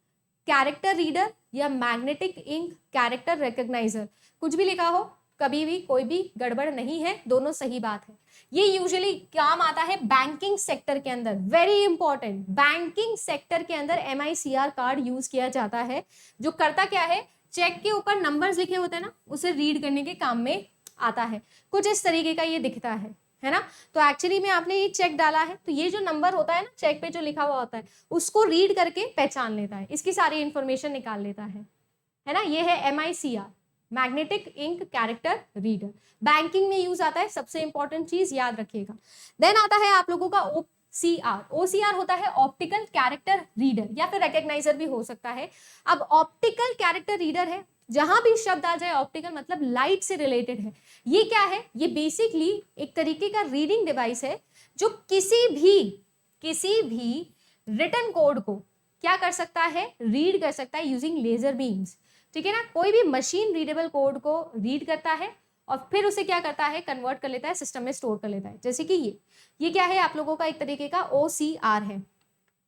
कैरेक्टर रीडर या मैग्नेटिक इंक कैरेक्टर रिकॉग्नाइजर, कुछ भी लिखा हो, कभी भी कोई भी गड़बड़ नहीं है, दोनों सही बात है। ये यूजुअली काम आता है बैंकिंग सेक्टर के अंदर, वेरी इंपॉर्टेंट। बैंकिंग सेक्टर के अंदर MICR कार्ड यूज किया जाता है, जो करता क्या है, चेक के ऊपर नंबर्स लिखे होते हैं ना, उसे रीड करने के काम में आता है। कुछ इस तरीके का ये दिखता है ना। तो एक्चुअली में आपने ये चेक डाला है, तो ये जो नंबर होता है ना चेक पे जो लिखा हुआ होता है, उसको रीड करके पहचान लेता है, इसकी सारी इंफॉर्मेशन निकाल लेता है ना। ये है MICR, magnetic ink character reader, banking में यूज आता है, सबसे इंपॉर्टेंट चीज याद रखिएगा। देन आता है आप लोगों का OCR होता है ऑप्टिकल कैरेक्टर रीडर या फिर रिकॉग्नाइजर भी हो सकता है। अब ऑप्टिकल कैरेक्टर रीडर है, जहां भी शब्द आ जाए ऑप्टिकल मतलब लाइट से रिलेटेड है। ये क्या है, ये बेसिकली एक तरीके का रीडिंग डिवाइस है जो किसी भी रिटन कोड को क्या कर सकता है, रीड कर सकता है यूजिंग लेजर बीम्स, ठीक है ना। कोई भी मशीन रीडेबल कोड को रीड करता है और फिर उसे क्या करता है, कन्वर्ट कर लेता है, सिस्टम में स्टोर कर लेता है। जैसे कि ये क्या है आप लोगों का एक तरीके का OCR है,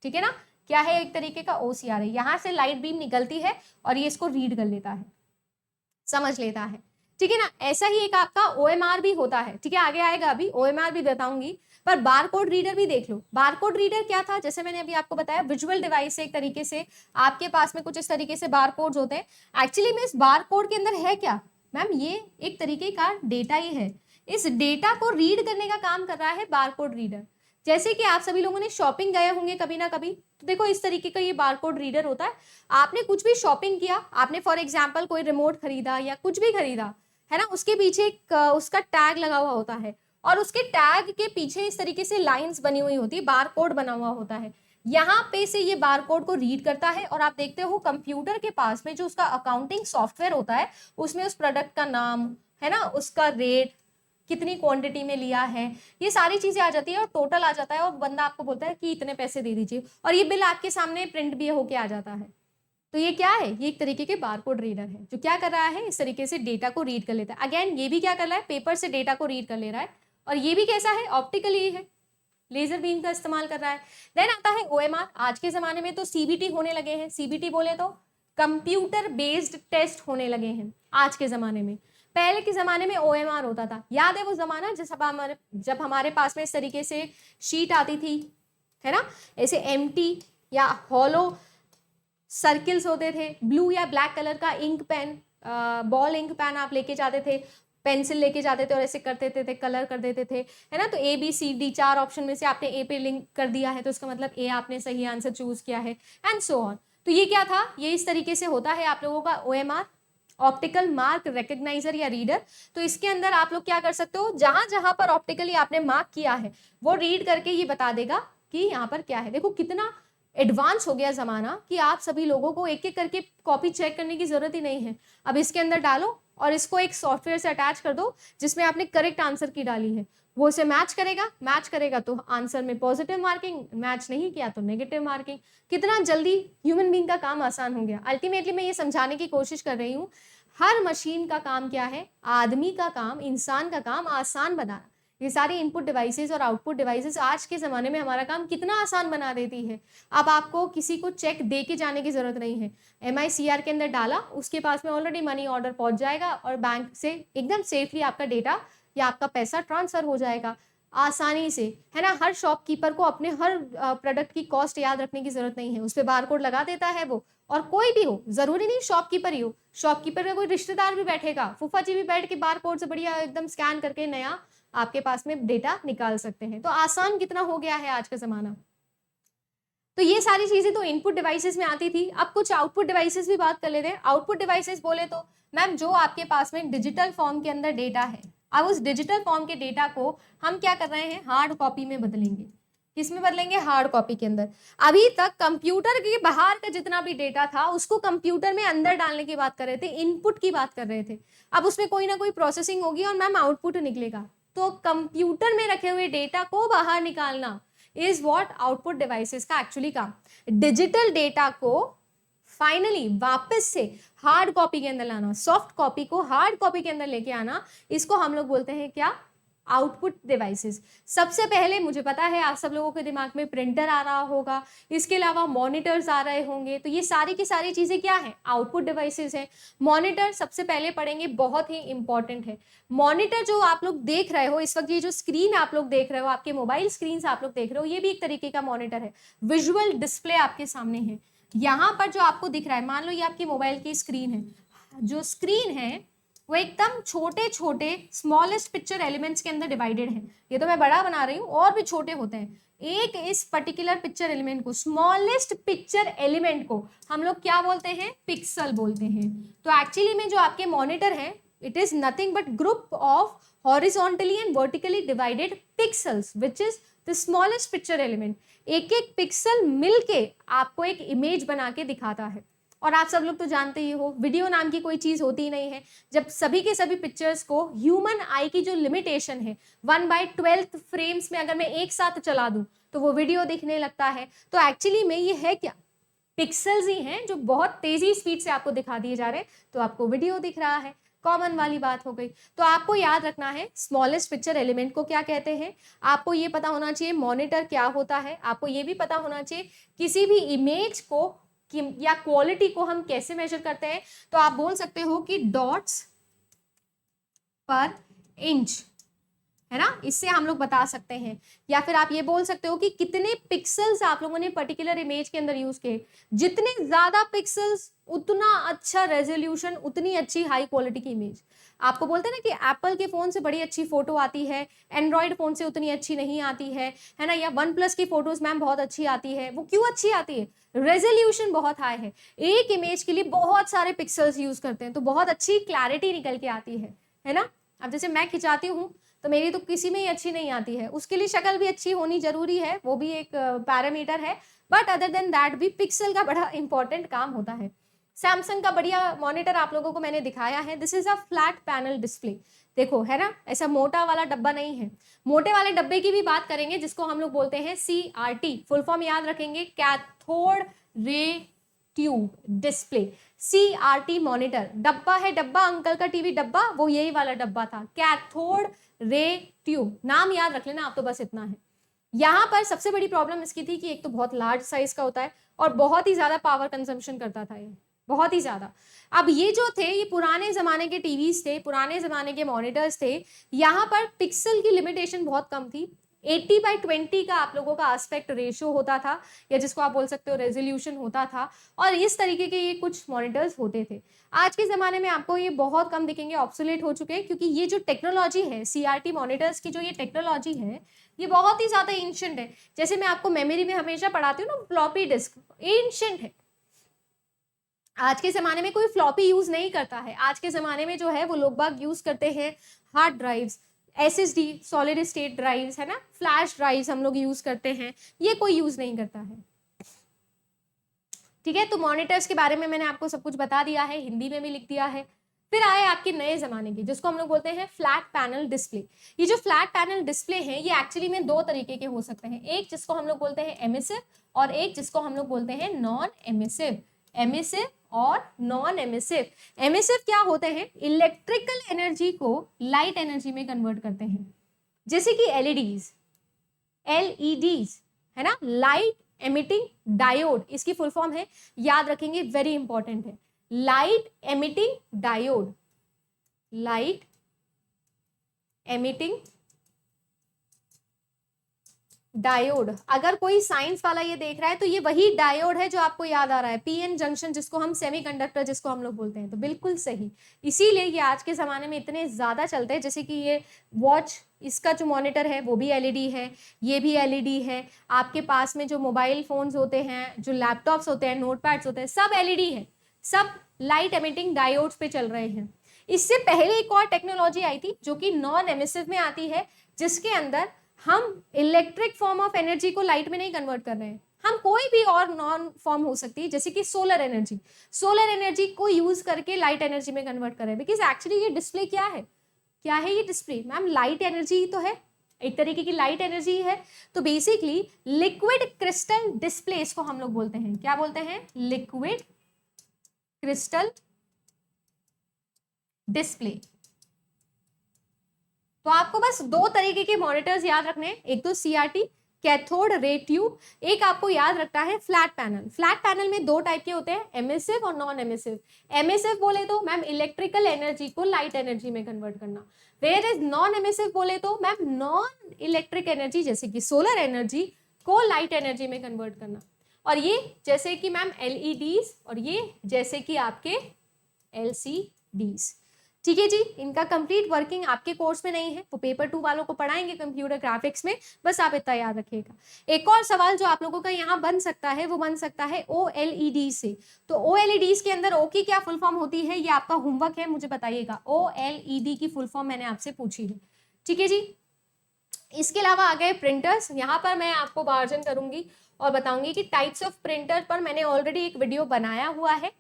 ठीक है ना। क्या है, एक तरीके का OCR है। यहाँ से लाइट बीम निकलती है और ये इसको रीड कर लेता है, समझ लेता है, ठीक है ना। ऐसा ही एक आपका OMR भी होता है, ठीक है, आगे आएगा, अभी OMR भी बताऊंगी। पर बारकोड रीडर भी देख लो। बारकोड रीडर क्या था, जैसे मैंने अभी आपको बताया, विजुअल डिवाइस से एक तरीके से आपके पास में कुछ इस तरीके से बारकोड्स होते हैं। एक्चुअली में इस बारकोड के अंदर है क्या मैम, ये एक तरीके का डेटा ही है। इस डेटा को रीड करने का काम कर रहा है बारकोड रीडर। जैसे कि आप सभी लोगों ने शॉपिंग गए होंगे कभी ना कभी, तो देखो इस तरीके का ये बारकोड रीडर होता है। आपने कुछ भी शॉपिंग किया, आपने फॉर एग्जांपल कोई रिमोट खरीदा या कुछ भी खरीदा, है ना, उसके पीछे एक उसका टैग लगा हुआ होता है और उसके टैग के पीछे इस तरीके से लाइंस बनी हुई होती है, बारकोड बना हुआ होता है। यहाँ पे से ये बारकोड को रीड करता है और आप देखते हो कंप्यूटर के पास में जो उसका अकाउंटिंग सॉफ्टवेयर होता है, उसमें उस प्रोडक्ट का नाम, है ना, उसका रेट, कितनी क्वांटिटी में लिया है, ये सारी चीजें आ जाती है और टोटल आ जाता है और बंदा आपको बोलता है कि इतने पैसे दे दीजिए और ये बिल आपके सामने प्रिंट भी होके आ जाता है। तो ये क्या है, ये एक तरीके के बारकोड रीडर है जो क्या कर रहा है, इस तरीके से डेटा को रीड कर लेता है। अगेन ये भी क्या कर रहा है, पेपर से डेटा को रीड कर ले रहा है और ये भी कैसा है, ऑप्टिकली है, लेजर बीम का इस्तेमाल कर रहा है। देन आता है OMR। आज के जमाने में तो CBT होने लगे हैं। CBT बोले तो कंप्यूटर बेस्ड टेस्ट होने लगे हैं आज के जमाने में। पहले के जमाने में OMR होता था। याद है वो जमाना जब हमारे पास में इस तरीके से शीट आती थी, है ना, ऐसे एम्प्टी या हॉलो सर्किल्स होते थे, ब्लू या ब्लैक कलर का ink pen, ball ink pen आप लेके जाते थे, पेंसिल लेके जाते थे और ऐसे कर देते थे, कलर कर देते थे, है ना। तो ABCD 4 ऑप्शन में से आपने A पे लिंक कर दिया है तो इसका मतलब A आपने सही आंसर चूज किया है, एंड सो ऑन। तो ये क्या था, ये इस तरीके से होता है आप लोगों का OMR, ऑप्टिकल मार्क रिकग्नाइजर या रीडर। तो इसके अंदर आप लोग क्या कर सकते हो, जहां जहां पर ऑप्टिकली आपने मार्क किया है वो रीड करके ये बता देगा कि यहाँ पर क्या है। देखो कितना एडवांस हो गया जमाना कि आप सभी लोगों को एक एक करके कॉपी चेक करने की जरूरत ही नहीं है। अब इसके अंदर डालो और इसको एक सॉफ्टवेयर से अटैच कर दो जिसमें आपने करेक्ट आंसर की डाली है, वो इसे मैच करेगा तो आंसर में पॉजिटिव मार्किंग, मैच नहीं किया तो नेगेटिव मार्किंग। कितना जल्दी ह्यूमन बीइंग का काम आसान हो गया। अल्टीमेटली मैं ये समझाने की कोशिश कर रही हूँ, हर मशीन का काम क्या है, आदमी का काम, इंसान का काम आसान बनाना। ये सारी इनपुट डिवाइसेस और आउटपुट डिवाइसेस आज के ज़माने में हमारा काम कितना आसान बना देती है। अब आपको किसी को चेक दे के जाने की ज़रूरत नहीं है, MICR के अंदर डाला, उसके पास में ऑलरेडी मनी ऑर्डर पहुंच जाएगा और बैंक से एकदम सेफली आपका डेटा या आपका पैसा ट्रांसफ़र हो जाएगा आसानी से, है ना। हर शॉपकीपर को अपने हर प्रोडक्ट की कॉस्ट याद रखने की ज़रूरत नहीं है, उस पर बारकोड लगा देता है वो। और कोई भी हो, ज़रूरी नहीं शॉपकीपर ही हो, शॉपकीपर का कोई रिश्तेदार भी बैठेगा, फूफा जी भी बैठ के बारकोड से बढ़िया एकदम स्कैन करके नया आपके पास में डेटा निकाल सकते हैं। तो आसान कितना हो गया है आज का जमाना। तो ये सारी चीजें तो इनपुट डिवाइसेस में आती थी। अब कुछ आउटपुट डिवाइसेस भी बात कर लेते हैं। आउटपुट डिवाइसेस बोले तो मैम जो आपके पास में डिजिटल फॉर्म के अंदर डेटा है, अब उस डिजिटल फॉर्म के डेटा को हम क्या कर रहे हैं, हार्ड कॉपी में बदलेंगे। किस में बदलेंगे, हार्ड कॉपी के अंदर। अभी तक कंप्यूटर के बाहर का जितना भी डेटा था उसको कंप्यूटर में अंदर डालने की बात कर रहे थे, इनपुट की बात कर रहे थे। अब उसमें कोई ना कोई प्रोसेसिंग होगी और मैम आउटपुट निकलेगा। तो कंप्यूटर में रखे हुए डेटा को बाहर निकालना इज व्हाट आउटपुट डिवाइसेस का एक्चुअली काम। डिजिटल डेटा को फाइनली वापस से हार्ड कॉपी के अंदर लाना, सॉफ्ट कॉपी को हार्ड कॉपी के अंदर लेके आना, इसको हम लोग बोलते हैं क्या, आउटपुट डिवाइसेस। सबसे पहले मुझे पता है आप सब लोगों के दिमाग में प्रिंटर आ रहा होगा, इसके अलावा मॉनिटर्स आ रहे होंगे। तो ये सारी की सारी चीजें क्या है, आउटपुट डिवाइसेस है। मॉनिटर सबसे पहले पढ़ेंगे, बहुत ही इंपॉर्टेंट है। मॉनिटर जो आप लोग देख रहे हो इस वक्त, ये जो स्क्रीन आप लोग देख रहे हो, आपके मोबाइल स्क्रीन से आप लोग देख रहे हो, ये भी एक तरीके का मॉनिटर है। विजुअल डिस्प्ले आपके सामने है। यहाँ पर जो आपको दिख रहा है, मान लो ये आपकी मोबाइल की स्क्रीन है, जो स्क्रीन है वो एकदम छोटे छोटे स्मॉलेस्ट पिक्चर एलिमेंट्स के अंदर डिवाइडेड है। ये तो मैं बड़ा बना रही हूँ, और भी छोटे होते हैं। एक इस पर्टिकुलर पिक्चर एलिमेंट को, स्मॉलेस्ट पिक्चर एलिमेंट को हम लोग क्या बोलते हैं, पिक्सल बोलते हैं। तो एक्चुअली में जो आपके मॉनिटर है, it is nothing but group of horizontally and vertically divided pixels which is the smallest picture element. एक एक पिक्सल मिलके आपको एक इमेज बना के दिखाता है। और आप सब लोग तो जानते ही हो, वीडियो नाम की कोई चीज़ होती ही नहीं है। जब सभी के सभी पिक्चर्स को ह्यूमन आई की जो लिमिटेशन है 1/12 फ्रेम्स में अगर मैं एक साथ चला दूं तो वो वीडियो दिखने लगता है। तो एक्चुअली में ये है क्या, पिक्सल्स ही हैं जो बहुत तेजी स्पीड से आपको दिखा दिए जा रहे हैं, तो आपको वीडियो दिख रहा है। कॉमन वाली बात हो गई। तो आपको याद रखना है स्मॉलेस्ट पिक्चर एलिमेंट को क्या कहते हैं, आपको ये पता होना चाहिए मॉनिटर क्या होता है, आपको ये भी पता होना चाहिए किसी भी इमेज को या क्वालिटी को हम कैसे मेजर करते हैं। तो आप बोल सकते हो कि डॉट्स पर इंच, है ना, इससे हम लोग बता सकते हैं। या फिर आप ये बोल सकते हो कि कितने पिक्सल्स आप लोगों ने पर्टिकुलर इमेज के अंदर यूज किए, जितने ज्यादा पिक्सल्स उतना अच्छा रेजोल्यूशन, उतनी अच्छी हाई क्वालिटी की इमेज। आपको बोलते हैं ना कि एप्पल के फोन से बड़ी अच्छी फोटो आती है, एंड्रॉइड फोन से उतनी अच्छी नहीं आती है ना, या वन प्लस की फोटोज मैम बहुत अच्छी आती है। वो क्यों अच्छी आती है? रेजोल्यूशन बहुत हाई है, एक इमेज के लिए बहुत सारे पिक्सल्स यूज करते हैं, तो बहुत अच्छी क्लैरिटी निकल के आती है ना। अब जैसे मैं खिंचाती हूँ तो मेरी तो किसी में ही अच्छी नहीं आती है, उसके लिए शक्ल भी अच्छी होनी जरूरी है, वो भी एक पैरामीटर है, बट अदर देन दैट भी पिक्सल का बड़ा इंपॉर्टेंट काम होता है। सैमसंग का बढ़िया मॉनिटर आप लोगों को मैंने दिखाया है, this is a flat panel display. देखो, है ना, ऐसा मोटा वाला डब्बा नहीं है। मोटे वाले डब्बे की भी बात करेंगे जिसको हम लोग बोलते हैं CRT, फुल फॉर्म याद रखेंगे, cathode ray tube display. CRT monitor, डब्बा है, डब्बा अंकल का टीवी डब्बा, वो यही वाला डब्बा था, कैथोड रे ट्यूब, नाम याद रख लेना आप, तो बस इतना है। यहाँ पर सबसे बड़ी प्रॉब्लम इसकी थी कि एक तो बहुत लार्ज साइज का होता है और बहुत ही ज्यादा पावर कंजम्पशन करता था ये, बहुत ही ज्यादा। अब ये जो थे, ये पुराने जमाने के टीवीज थे, पुराने जमाने के मॉनिटर्स थे, यहाँ पर पिक्सल की लिमिटेशन बहुत कम थी। 80/20 का आप लोगों का एस्पेक्ट रेशियो होता था, या जिसको आप बोल सकते हो रेजोल्यूशन होता था, और इस तरीके के ये कुछ मॉनिटर्स होते थे। आज के ज़माने में आपको ये बहुत कम दिखेंगे, ऑब्सोलेट हो चुके हैं, क्योंकि ये जो टेक्नोलॉजी है CRT मॉनिटर्स की, जो ये टेक्नोलॉजी है, ये बहुत ही ज़्यादा एंशिएंट है। जैसे मैं आपको मेमोरी में हमेशा पढ़ाती हूँ ना, फ्लॉपी डिस्क एंशिएंट है। आज के ज़माने में कोई फ्लॉपी यूज़ नहीं करता है, आज के ज़माने में जो है वो लोग बाग यूज़ करते हैं hard drives, SSD solid state drives, है ना, फ्लैश ड्राइव्स हम लोग यूज़ करते हैं, ये कोई यूज़ नहीं करता है। ठीक है, तो मॉनिटर्स के बारे में मैंने आपको सब कुछ बता दिया है, हिंदी में भी लिख दिया है। फिर आए आपके नए जमाने के, जिसको हम लोग बोलते हैं फ्लैट पैनल डिस्प्ले। ये जो फ्लैट पैनल डिस्प्ले है, ये एक्चुअली में दो तरीके के हो सकते हैं, एक जिसको हम लोग बोलते हैं एमिसिव और एक जिसको हम लोग बोलते हैं नॉन एमिसिव। एमिसिव और नॉन एमिसिव। एमिसिव क्या होते हैं? इलेक्ट्रिकल एनर्जी को लाइट एनर्जी में कन्वर्ट करते हैं, जैसे कि एलईडीज, है ना, लाइट एमिटिंग डायोड, इसकी फुल फॉर्म है, याद रखेंगे, वेरी इंपॉर्टेंट है, light emitting diode. Light emitting diode, अगर कोई साइंस वाला ये देख रहा है तो ये वही डायोड है जो आपको याद आ रहा है, पीएन जंक्शन, जिसको हम सेमीकंडक्टर जिसको हम लोग बोलते हैं। तो बिल्कुल सही, इसीलिए ये आज के ज़माने में इतने ज़्यादा चलते हैं। जैसे कि ये वॉच, इसका जो मॉनिटर है वो भी एलईडी है, ये भी एलईडी है, आपके पास में जो मोबाइल फोन्स होते हैं, जो लैपटॉप्स होते हैं, नोटपैड्स होते हैं, सब एलईडी है, सब लाइट एमिटिंग डायोड्स पे चल रहे हैं। इससे पहले एक और टेक्नोलॉजी आई थी जो कि नॉन एमिसिव में आती है, जिसके अंदर हम इलेक्ट्रिक फॉर्म ऑफ एनर्जी को लाइट में नहीं कन्वर्ट कर रहे हैं, हम कोई भी और नॉन फॉर्म हो सकती है, जैसे कि सोलर एनर्जी, सोलर एनर्जी को यूज करके लाइट एनर्जी में कन्वर्ट कर रहे हैं। बिकॉज एक्चुअली ये डिस्प्ले क्या है, क्या है ये डिस्प्ले? मैम लाइट एनर्जी ही तो है, एक तरीके की लाइट एनर्जी है। तो बेसिकली लिक्विड क्रिस्टल डिस्प्ले इसको हम लोग बोलते हैं, क्या बोलते हैं? Liquid crystal display. तो आपको बस दो तरीके के मॉनिटर्स याद रखने हैं, एक तो CRT कैथोड रे ट्यूब, एक आपको याद रखना है फ्लैट पैनल। फ्लैट पैनल में दो टाइप के होते हैं, एमिसिव और नॉन एमिसिव। एमिसिव बोले तो मैम इलेक्ट्रिकल एनर्जी को लाइट एनर्जी में कन्वर्ट करना, वेयर इज नॉन एमिसिव बोले तो मैम नॉन इलेक्ट्रिक एनर्जी जैसे कि सोलर एनर्जी को लाइट एनर्जी में कन्वर्ट करना। और ये जैसे कि मैम LEDs और ये जैसे कि आपके LCDs। ठीक है जी, इनका कंप्लीट वर्किंग आपके कोर्स में नहीं है, वो पेपर 2 वालों को पढ़ाएंगे कंप्यूटर ग्राफिक्स में, बस आप इतना याद रखिएगा। एक और सवाल जो आप लोगों का यहाँ बन सकता है वो बन सकता है OLED से। तो OLEDs के अंदर O की क्या फुल फॉर्म होती है, ये आपका होमवर्क है, मुझे बताइएगा। OLED की फुल फॉर्म मैंने आपसे पूछी है, ठीक है जी। इसके अलावा आ गए प्रिंटर्स। यहाँ पर मैं आपको मार्जन करूंगी और बताऊंगी कि टाइप्स ऑफ प्रिंटर पर मैंने ऑलरेडी एक वीडियो बनाया हुआ है,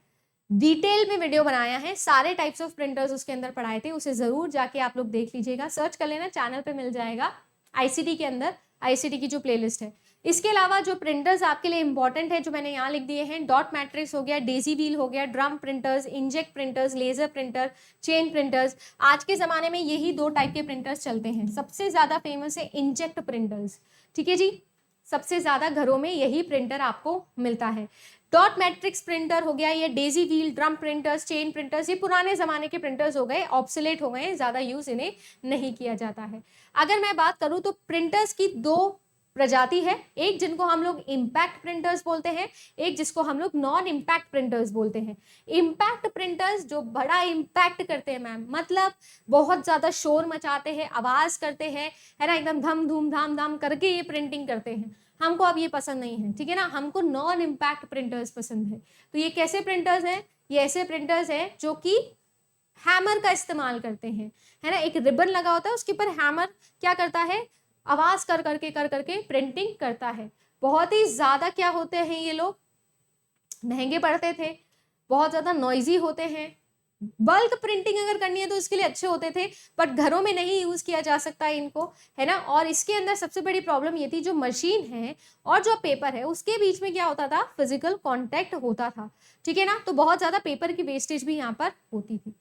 डिटेल में वीडियो बनाया है, सारे टाइप्स ऑफ प्रिंटर्स उसके अंदर पढ़ाए थे, उसे जरूर जाके आप लोग देख लीजिएगा, सर्च कर लेना, चैनल पे मिल जाएगा, ICT के अंदर, ICT की जो प्लेलिस्ट है। इसके अलावा जो प्रिंटर्स आपके लिए इंपॉर्टेंट है जो मैंने यहाँ लिख दिए हैं, डॉट मैट्रिक्स हो गया, डेजी व्हील हो गया, drum printers, inkjet printers, laser printer, chain printers. आज के ज़माने में यही 2 टाइप के प्रिंटर्स चलते हैं। सबसे ज़्यादा फेमस है इंजेक्ट प्रिंटर्स, ठीक है जी, सबसे ज़्यादा घरों में यही प्रिंटर आपको मिलता है। डॉट मैट्रिक्स प्रिंटर हो गया, ये Daisy wheel, drum printers, chain printers, ये पुराने ज़माने के प्रिंटर्स हो गए, ऑब्सोलेट हो गए, ज़्यादा यूज़ इन्हें नहीं किया जाता है। अगर मैं बात करूँ तो प्रिंटर्स की 2 प्रजाति है, एक जिनको हम लोग इम्पैक्ट प्रिंटर्स बोलते हैं, एक जिसको हम लोग नॉन इम्पैक्ट प्रिंटर्स बोलते हैं। इम्पैक्ट प्रिंटर्स जो बड़ा इम्पैक्ट करते हैं मैम, मतलब बहुत ज़्यादा शोर मचाते हैं, आवाज़ करते हैं, है ना, एकदम धम धूम धाम धाम करके ये प्रिंटिंग करते हैं। हमको अब ये पसंद नहीं है, ठीक है ना, हमको नॉन इम्पैक्ट प्रिंटर्स पसंद है। तो ये कैसे प्रिंटर्स हैं? ये ऐसे प्रिंटर्स हैं जो कि हैमर का इस्तेमाल करते हैं, है ना, एक रिबन लगा होता है, उसके ऊपर हैमर क्या करता है, आवाज कर करके प्रिंटिंग करता है। बहुत ही ज्यादा क्या होते हैं ये लोग, महंगे पड़ते थे, बहुत ज्यादा नॉइजी होते हैं। बल्क प्रिंटिंग अगर करनी है तो इसके लिए अच्छे होते थे, बट घरों में नहीं यूज किया जा सकता है इनको, है ना। और इसके अंदर सबसे बड़ी प्रॉब्लम ये थी, जो मशीन है और जो पेपर है उसके बीच में क्या होता था, फिजिकल कॉन्टैक्ट होता था, ठीक है ना। तो बहुत ज्यादा पेपर की वेस्टेज भी यहाँ पर होती थी।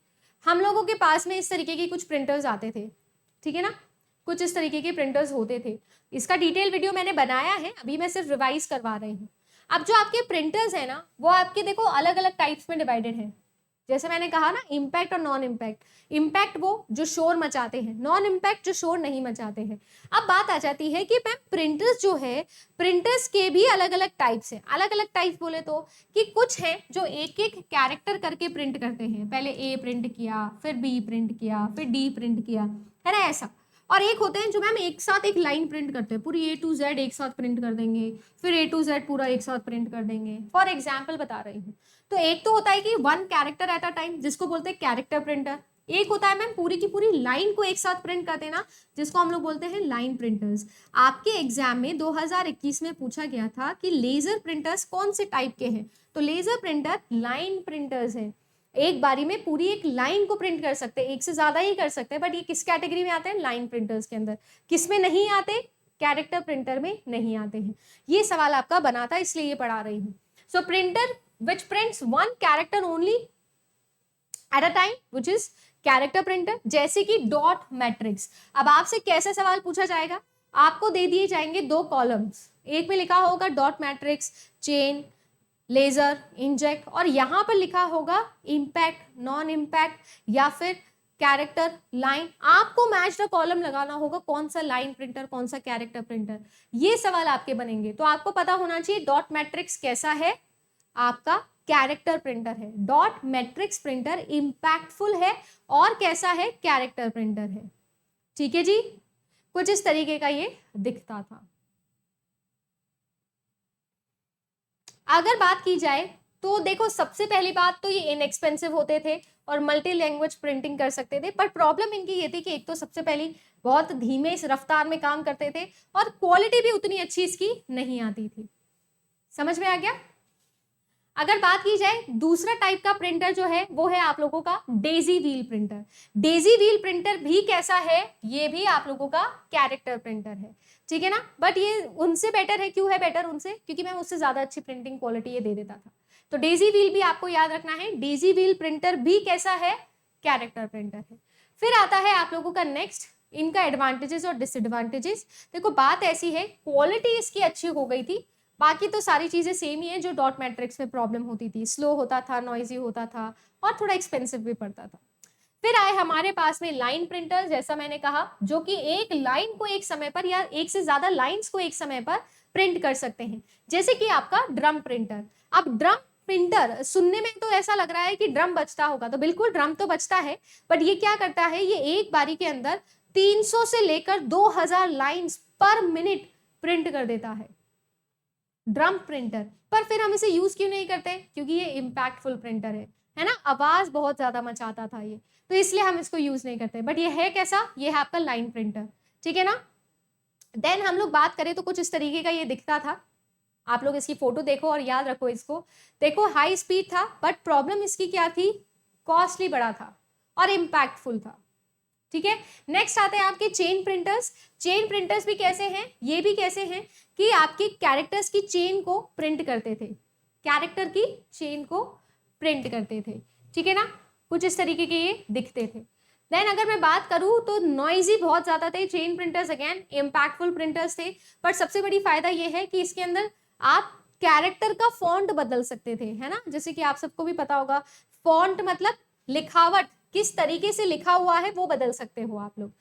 हम लोगों के पास में इस तरीके की कुछ प्रिंटर्स आते थे, ठीक है ना, कुछ इस तरीके के प्रिंटर्स होते थे। इसका डिटेल वीडियो मैंने बनाया है, अभी मैं सिर्फ रिवाइज करवा रही हूँ। अब जो आपके प्रिंटर्स है ना, वो आपके देखो अलग अलग टाइप्स में डिवाइडेड है। जैसे मैंने कहा ना, इम्पैक्ट और नॉन इम्पैक्ट। इम्पैक्ट वो जो शोर मचाते हैं, नॉन इम्पैक्ट जो शोर नहीं मचाते हैं। अब बात आ जाती है कि मैम प्रिंटर्स जो है, प्रिंटर्स के भी अलग अलग टाइप्स हैं। अलग अलग टाइप्स बोले तो कि कुछ हैं जो एक एक कैरेक्टर करके प्रिंट करते हैं, पहले ए प्रिंट किया, फिर बी प्रिंट किया, फिर डी प्रिंट किया, है ना, ऐसा। और एक होते हैं जो मैम एक साथ एक लाइन प्रिंट करते हैं, पूरी A to Z एक साथ प्रिंट कर देंगे, फिर A to Z पूरा एक साथ प्रिंट कर देंगे। फॉर एग्जाम्पल बता रही हूँ, तो एक तो होता है कि 1 कैरेक्टर एट अ टाइम, जिसको बोलते हैं कैरेक्टर प्रिंटर। एक होता है मैम पूरी की पूरी लाइन को एक साथ प्रिंट कर देना, जिसको हम लोग बोलते हैं लाइन प्रिंटर्स। आपके एग्जाम में 2021 में पूछा गया था कि लेजर प्रिंटर्स कौन से टाइप के हैं, तो लेजर प्रिंटर लाइन प्रिंटर्स हैं। एक बारी में पूरी एक लाइन को प्रिंट कर सकते हैं, एक से ज्यादा ही कर सकते हैं, बट ये किस कैटेगरी में आते हैं, लाइन प्रिंटर्स के अंदर। किस में नहीं आते, कैरेक्टर प्रिंटर में नहीं आते हैं। ये सवाल आपका बना था, इसलिए ये पढ़ा रही हूँ। सो printer which prints 1 character only at a time, which is character printer, जैसे कि डॉट मैट्रिक्स। अब आपसे कैसे सवाल पूछा जाएगा, आपको दे दिए जाएंगे 2 कॉलम्स, एक में लिखा होगा dot matrix, chain, laser, inkjet, और यहां पर लिखा होगा इम्पैक्ट, नॉन इम्पैक्ट, या फिर कैरेक्टर, लाइन। आपको मैच द कॉलम लगाना होगा, कौन सा लाइन प्रिंटर, कौन सा कैरेक्टर प्रिंटर। ये सवाल आपके बनेंगे। तो आपको पता होना चाहिए डॉट मैट्रिक्स कैसा है, आपका कैरेक्टर प्रिंटर है। डॉट मैट्रिक्स प्रिंटर इंपैक्टफुल है, और कैसा है, कैरेक्टर प्रिंटर है, ठीक है जी। कुछ इस तरीके का ये दिखता था। अगर बात की जाए तो देखो, सबसे पहली बात तो ये इनएक्सपेंसिव होते थे और मल्टी लैंग्वेज प्रिंटिंग कर सकते थे, पर प्रॉब्लम इनकी ये थी कि एक तो सबसे पहली बहुत धीमे इस रफ्तार में काम करते थे, और क्वालिटी भी उतनी अच्छी इसकी नहीं आती थी। समझ में आ गया। अगर बात की जाए दूसरा टाइप का प्रिंटर जो है, वो है आप लोगों का Daisy wheel printer. Daisy wheel printer भी कैसा है, ये भी आप लोगों का कैरेक्टर प्रिंटर है, ठीक है ना। बट ये उनसे बेटर है, क्यों है बेटर उनसे, क्योंकि मैं उससे ज्यादा अच्छी प्रिंटिंग क्वालिटी ये दे देता था। तो डेजी व्हील भी आपको याद रखना है, डेजी व्हील प्रिंटर भी कैसा है, कैरेक्टर प्रिंटर है। फिर आता है आप लोगों का नेक्स्ट, इनका एडवांटेजेस और डिसएडवांटेजेस। देखो बात ऐसी है, क्वालिटी इसकी अच्छी हो गई थी, बाकी तो सारी चीजें सेम ही है जो डॉट मैट्रिक्स में प्रॉब्लम होती थी, स्लो होता था, नॉइजी होता था, और थोड़ा एक्सपेंसिव भी पड़ता था। फिर आए हमारे पास में लाइन प्रिंटर, जैसा मैंने कहा, जो कि एक लाइन को एक समय पर या एक से ज्यादा लाइंस को एक समय पर प्रिंट कर सकते हैं, जैसे कि आपका ड्रम प्रिंटर। अब ड्रम प्रिंटर सुनने में तो ऐसा लग रहा है कि ड्रम बजता होगा, तो बिल्कुल ड्रम तो बजता है, बट ये क्या करता है, ये एक बारी के अंदर 300 से लेकर 2000 लाइंस पर मिनट प्रिंट कर देता है, ड्रम प्रिंटर। पर फिर हम इसे यूज क्यों नहीं करते, क्योंकि ये इम्पैक्टफुल प्रिंटर है ना, आवाज बहुत ज्यादा मचाता था ये, तो इसलिए हम इसको यूज नहीं करते। बट ये है कैसा, ये है आपका लाइन प्रिंटर, ठीक है ना। देन हम लोग बात करें तो कुछ इस तरीके का ये दिखता था। आप लोग इसकी फोटो देखो और याद रखो इसको। देखो हाई स्पीड था, बट प्रॉब्लम इसकी क्या थी, कॉस्टली बड़ा था और इम्पैक्टफुल था, ठीक है। नेक्स्ट आते हैं आपके चेन प्रिंटर्स। चेन प्रिंटर्स भी कैसे हैं, ये भी कैसे हैं कि आपके कैरेक्टर्स की चेन को प्रिंट करते थे, कैरेक्टर की चेन को प्रिंट करते थे, ठीक है ना, कुछ इस तरीके के ये दिखते थे। देन अगर मैं बात करूं तो नॉइजी बहुत ज्यादा थे chain printers, again impactful printers थे, पर सबसे बड़ी फायदा ये है कि इसके अंदर आप कैरेक्टर का फॉन्ट बदल सकते थे, है ना, जैसे कि आप सबको भी पता होगा फॉन्ट मतलब लिखावट, किस तरीके से लिखा हुआ है वो बदल सकते हो आप लोग।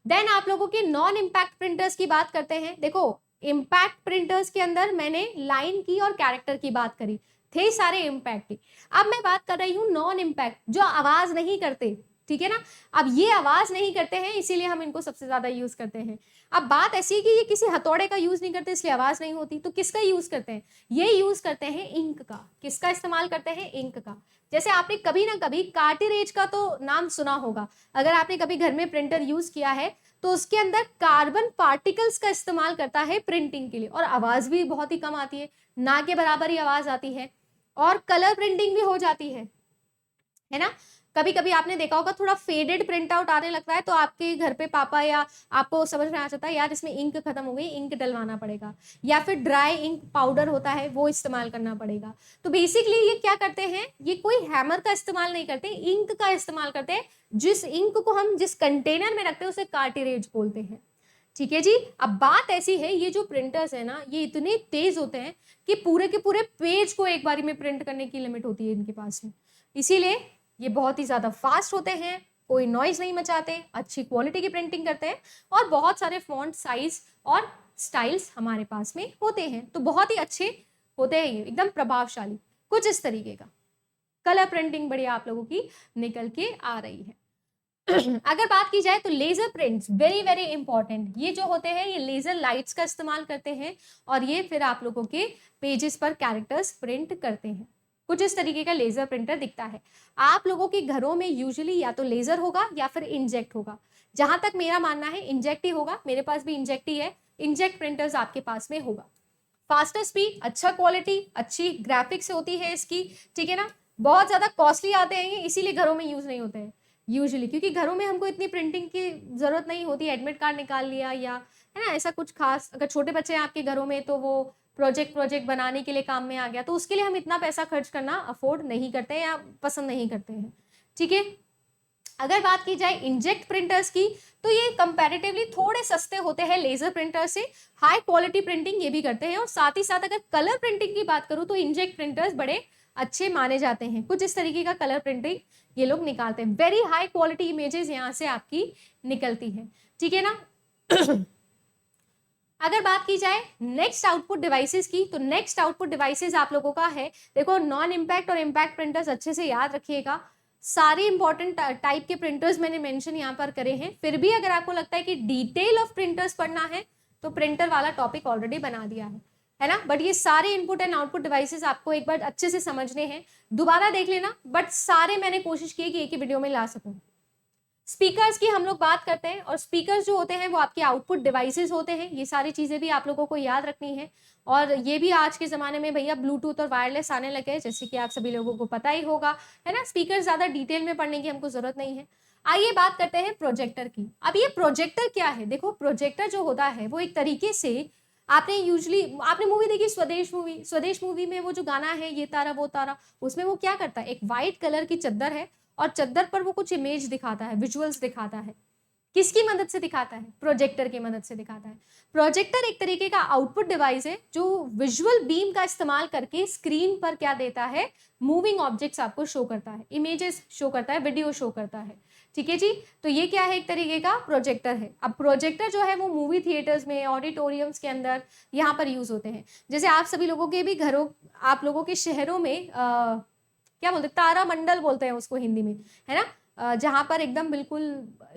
देन आप लोगों के नॉन इम्पैक्ट प्रिंटर्स की बात करते हैं। देखो इम्पैक्ट प्रिंटर्स के अंदर मैंने लाइन की और कैरेक्टर की बात करी, थे सारे इम्पैक्ट की। अब मैं बात कर रही हूँ नॉन इम्पैक्ट, जो आवाज नहीं करते, ठीक है ना। अब ये आवाज नहीं करते हैं इसीलिए हम इनको सबसे ज्यादा यूज करते हैं। अब बात ऐसी है कि ये किसी हथौड़े का यूज नहीं करते इसलिए आवाज नहीं होती, तो किसका यूज करते हैं, ये यूज करते हैं इंक का। किसका इस्तेमाल करते हैं, इंक का। जैसे आपने कभी ना कभी कार्टिरेज का तो नाम सुना होगा, अगर आपने कभी घर में प्रिंटर यूज किया है तो उसके अंदर कार्बन पार्टिकल्स का इस्तेमाल करता है प्रिंटिंग के लिए, और आवाज भी बहुत ही कम आती है, ना के बराबर ही आवाज आती है, और कलर प्रिंटिंग भी हो जाती है ना। कभी कभी आपने देखा होगा थोड़ा फेडेड प्रिंट आउट आने लगता है तो आपके घर पे पापा या आपको समझ में आ जाता है यार इसमें इंक खत्म हो गई, इंक डलवाना पड़ेगा, या फिर ड्राई इंक पाउडर होता है वो इस्तेमाल करना पड़ेगा। तो बेसिकली ये क्या करते हैं, ये कोई हैमर का इस्तेमाल नहीं करते, इंक का इस्तेमाल करते हैं। जिस इंक को हम जिस कंटेनर में रखते हैं उसे कार्टिरेज बोलते हैं, ठीक है जी। अब बात ऐसी है, ये जो प्रिंटर्स है ना ये इतने तेज होते हैं कि पूरे के पूरे पेज को एक बारी में प्रिंट करने की लिमिट होती है इनके पास में, इसीलिए ये बहुत ही ज्यादा फास्ट होते हैं, कोई नॉइज नहीं मचाते, अच्छी क्वालिटी की प्रिंटिंग करते हैं, और बहुत सारे फॉन्ट साइज और स्टाइल्स हमारे पास में होते हैं, तो बहुत ही अच्छे होते हैं ये, एकदम प्रभावशाली, कुछ इस तरीके का। कलर प्रिंटिंग बढ़िया आप लोगों की निकल के आ रही है। अगर बात की जाए तो laser prints very very important, ये जो होते हैं ये लेजर लाइट्स का इस्तेमाल करते हैं और ये फिर आप लोगों के पेजेस पर कैरेक्टर्स प्रिंट करते हैं। कुछ इस तरीके का लेजर प्रिंटर दिखता है। आप लोगों के घरों में यूजुअली या तो लेजर होगा या फिर इंजेक्ट होगा, जहां तक मेरा मानना है इंजेक्ट ही होगा, मेरे पास भी इंजेक्ट ही है, इंजेक्ट प्रिंटर्स आपके पास में होगा। फास्टर स्पीड, अच्छा क्वालिटी, अच्छी ग्राफिक्स होती है इसकी, ठीक है ना। बहुत ज्यादा कॉस्टली आते हैं इसीलिए घरों में यूज नहीं होते हैं यूजुअली, क्योंकि घरों में हमको इतनी प्रिंटिंग की जरूरत नहीं होती, एडमिट कार्ड निकाल लिया या है ना ऐसा कुछ खास, अगर छोटे बच्चे हैं आपके घरों में तो वो प्रोजेक्ट बनाने के लिए काम में आ गया, तो उसके लिए हम इतना पैसा खर्च करना अफोर्ड नहीं करते हैं या पसंद नहीं करते हैं, ठीक है। अगर बात की जाए इंजेक्ट प्रिंटर्स की तो ये कंपैरेटिवली थोड़े सस्ते होते हैं लेजर प्रिंटर से, हाई क्वालिटी प्रिंटिंग ये भी करते हैं, और साथ ही साथ अगर कलर प्रिंटिंग की बात करूं तो इंजेक्ट प्रिंटर्स बड़े अच्छे माने जाते हैं। कुछ इस तरीके का कलर प्रिंटिंग ये लोग निकालते हैं, वेरी हाई क्वालिटी इमेजेस यहाँ से आपकी निकलती है, ठीक है ना। अगर बात की जाए नेक्स्ट आउटपुट डिवाइसेस की तो नेक्स्ट आउटपुट डिवाइसेस आप लोगों का है, देखो नॉन इम्पैक्ट और इम्पैक्ट प्रिंटर्स अच्छे से याद रखिएगा, सारे इंपॉर्टेंट टाइप के प्रिंटर्स मैंने मेंशन यहाँ पर करे हैं। फिर भी अगर आपको लगता है कि डिटेल ऑफ प्रिंटर्स पढ़ना है तो प्रिंटर वाला टॉपिक ऑलरेडी बना दिया है ना, बट ये सारे इनपुट एंड आउटपुट डिवाइसेस आपको एक बार अच्छे से समझने हैं, दोबारा देख लेना, बट सारे मैंने कोशिश की कि एक ही वीडियो में ला सकूं। स्पीकर्स की हम लोग बात करते हैं, और स्पीकर्स जो होते हैं वो आपके आउटपुट डिवाइसेस होते हैं, ये सारी चीजें भी आप लोगों को याद रखनी है। और ये भी आज के जमाने में भैया ब्लूटूथ और वायरलेस आने लगे हैं, जैसे कि आप सभी लोगों को पता ही होगा, है ना। स्पीकर ज्यादा डिटेल में पढ़ने की हमको जरूरत नहीं है। आइए बात करते हैं प्रोजेक्टर की। अब ये प्रोजेक्टर क्या है, देखो प्रोजेक्टर जो होता है वो एक तरीके से, आपने मूवी देखी स्वदेश मूवी में वो जो गाना है ये तारा वो तारा, उसमें वो क्या करता है, एक व्हाइट कलर की चद्दर है और चद्दर पर वो कुछ इमेज दिखाता है, विजुअल्स दिखाता है, किसकी मदद से दिखाता है, प्रोजेक्टर की मदद से दिखाता है। प्रोजेक्टर एक तरीके का आउटपुट डिवाइस है जो विजुअल बीम का इस्तेमाल करके स्क्रीन पर क्या देता है, मूविंग ऑब्जेक्ट्स आपको शो करता है, इमेजेस शो करता है, वीडियो शो करता है, ठीक है जी। तो ये क्या है, एक तरीके का प्रोजेक्टर है। अब प्रोजेक्टर जो है वो मूवी थिएटर्स में, ऑडिटोरियम्स के अंदर यहाँ पर यूज होते हैं। जैसे आप सभी लोगों के भी घरों, आप लोगों के शहरों में क्या बोलते हैं, तारा मंडल बोलते हैं उसको हिंदी में, है ना, जहाँ पर एकदम बिल्कुल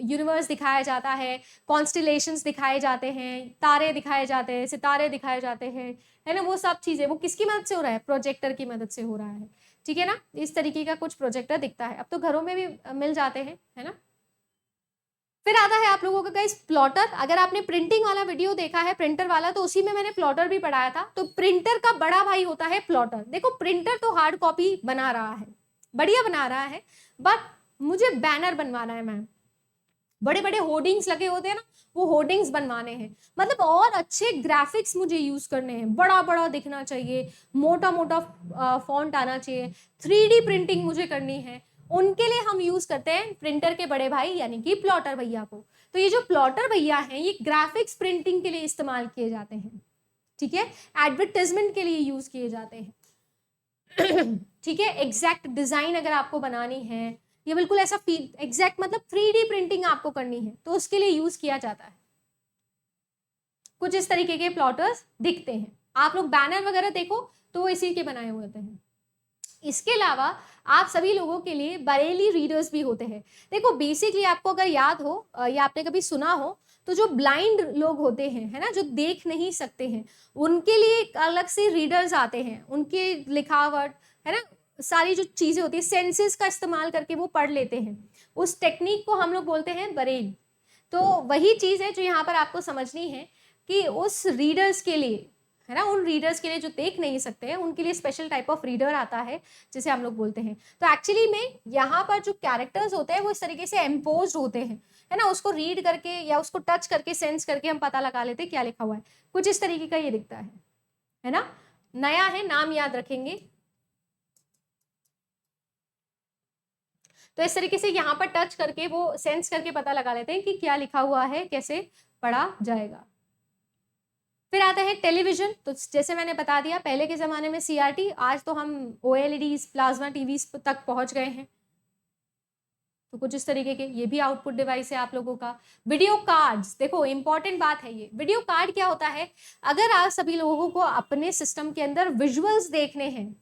यूनिवर्स दिखाया जाता है, कॉन्स्टिलेशंस दिखाए जाते हैं, तारे दिखाए जाते हैं, सितारे दिखाए जाते हैं, है ना, वो सब चीजें वो किसकी मदद से हो रहा है, प्रोजेक्टर की मदद से हो रहा है, ठीक है ना। इस तरीके का कुछ प्रोजेक्टर दिखता है, अब तो घरों में भी मिल जाते हैं, है ना। फिर आता है आप लोगों का गाइस प्लॉटर। अगर आपने प्रिंटिंग वाला वीडियो देखा है प्रिंटर वाला, तो उसी में मैंने प्लॉटर भी पढ़ाया था। तो प्रिंटर का बड़ा भाई होता है प्लॉटर। देखो प्रिंटर तो हार्ड कॉपी बना रहा है, बढ़िया बना रहा है, बट मुझे बैनर बनवाना है मैम, बड़े बड़े होर्डिंग्स लगे होते हैं ना, वो होर्डिंग्स बनवाने हैं, मतलब और अच्छे ग्राफिक्स मुझे यूज करने हैं, बड़ा बड़ा दिखना चाहिए, मोटा मोटा फॉन्ट आना चाहिए, 3D प्रिंटिंग मुझे करनी है, उनके लिए हम यूज करते हैं प्रिंटर के बड़े भाई यानी कि प्लॉटर भैया को। तो ये जो प्लॉटर भैया हैं ये ग्राफिक्स प्रिंटिंग के लिए इस्तेमाल किए जाते हैं, ठीक है, एडवर्टाइजमेंट के लिए यूज किए जाते हैं। ठीक है, एग्जैक्ट डिजाइन अगर आपको बनानी है, ये बिल्कुल ऐसा फील एग्जैक्ट मतलब 3D प्रिंटिंग आपको करनी है तो उसके लिए यूज किया जाता है। कुछ इस तरीके के प्लॉटर्स दिखते हैं, आप लोग बैनर वगैरह देखो तो वो इसी के बनाए हुए होते हैं। इसके अलावा आप सभी लोगों के लिए बरेली रीडर्स भी होते हैं। देखो बेसिकली आपको अगर याद हो या आपने कभी सुना हो तो जो ब्लाइंड लोग होते हैं, है ना, जो देख नहीं सकते हैं, उनके लिए एक अलग से रीडर्स आते हैं, उनके लिखावट, है ना, सारी जो चीजें होती है सेंसेस का इस्तेमाल करके वो पढ़ लेते हैं, उस टेक्निक को हम लोग बोलते हैं बरेल। तो वही चीज है जो यहाँ पर आपको समझनी है कि उस रीडर्स के लिए, है ना, उन रीडर्स के लिए जो देख नहीं सकते हैं उनके लिए स्पेशल टाइप ऑफ रीडर आता है जिसे हम लोग बोलते हैं। तो एक्चुअली में यहाँ पर जो कैरेक्टर्स होते हैं वो इस तरीके से एम्पोज होते हैं, है ना, उसको रीड करके या उसको टच करके सेंस करके हम पता लगा लेते हैं क्या लिखा हुआ है, कुछ इस तरीके का ये दिखता है ना, नया है, नाम याद रखेंगे। तो इस तरीके से यहाँ पर टच करके वो सेंस करके पता लगा लेते हैं कि क्या लिखा हुआ है, कैसे पढ़ा जाएगा। फिर आता है टेलीविजन। तो जैसे मैंने बता दिया पहले के जमाने में CRT, आज तो हम OLEDs प्लाज्मा टीवी तक पहुंच गए हैं। तो कुछ इस तरीके के ये भी आउटपुट डिवाइस है आप लोगों का। वीडियो कार्ड्स, देखो इंपॉर्टेंट बात है ये, वीडियो कार्ड क्या होता है, अगर आप सभी लोगों को अपने सिस्टम के अंदर विजुअल्स देखने हैं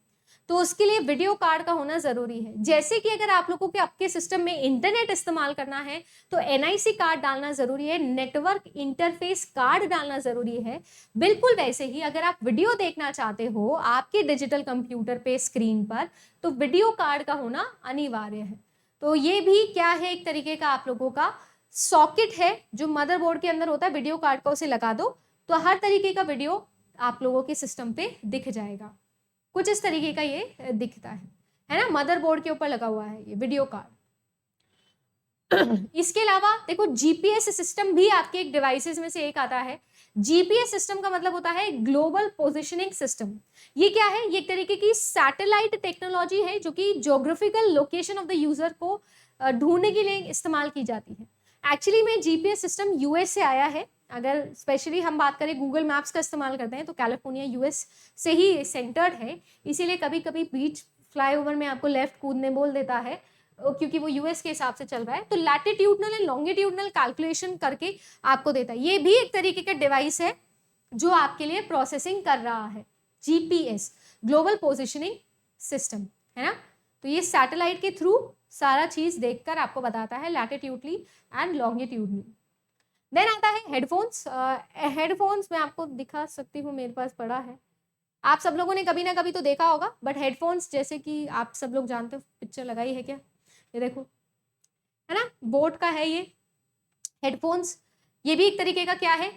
तो उसके लिए वीडियो कार्ड का होना जरूरी है। जैसे कि अगर आप लोगों के आपके सिस्टम में इंटरनेट इस्तेमाल करना है तो NIC कार्ड डालना जरूरी है, नेटवर्क इंटरफेस कार्ड डालना जरूरी है। बिल्कुल वैसे ही अगर आप वीडियो देखना चाहते हो आपके डिजिटल कंप्यूटर पे स्क्रीन पर तो वीडियो कार्ड का होना अनिवार्य है। तो ये भी क्या है, एक तरीके का आप लोगों का सॉकेट है जो मदरबोर्ड के अंदर होता है, वीडियो कार्ड का उसे लगा दो तो हर तरीके का वीडियो आप लोगों के सिस्टम पे दिख जाएगा। कुछ इस तरीके का ये दिखता है ना, मदरबोर्ड के ऊपर लगा हुआ है ये वीडियो कार्ड। इसके अलावा देखो GPS सिस्टम भी आपके एक डिवाइसेस में से एक आता है। GPS सिस्टम का मतलब होता है ग्लोबल पोजिशनिंग सिस्टम। ये क्या है, ये एक तरीके की सैटेलाइट टेक्नोलॉजी है जो कि geographical location of the user को ढूंढने के लिए इस्तेमाल की जाती है। एक्चुअली में GPS सिस्टम US से आया है। अगर स्पेशली हम बात करें गूगल मैप्स का इस्तेमाल करते हैं तो कैलिफोर्निया US से ही सेंटर्ड है, इसीलिए कभी कभी बीच फ्लाईओवर में आपको लेफ्ट कूदने बोल देता है क्योंकि वो US के हिसाब से चल रहा है। तो लैटिट्यूडनल एंड लॉन्गिट्यूडनल कैलकुलेशन करके आपको देता है। ये भी एक तरीके का डिवाइस है जो आपके लिए प्रोसेसिंग कर रहा है। GPS ग्लोबल पोजिशनिंग सिस्टम, है ना। तो ये सैटेलाइट के थ्रू सारा चीज देखकर आपको बताता है लैटिट्यूडली एंड लॉन्गिट्यूडली। देन आता है हेडफोन्स। हेडफोन्स मैं आपको दिखा सकती हूँ, मेरे पास पड़ा है, आप सब लोगों ने कभी ना कभी तो देखा होगा। बट हेडफोन्स जैसे कि आप सब लोग जानते हो, पिक्चर लगाई है क्या, ये देखो, है ना, बोट का है ये हेडफोन्स। ये भी एक तरीके का क्या है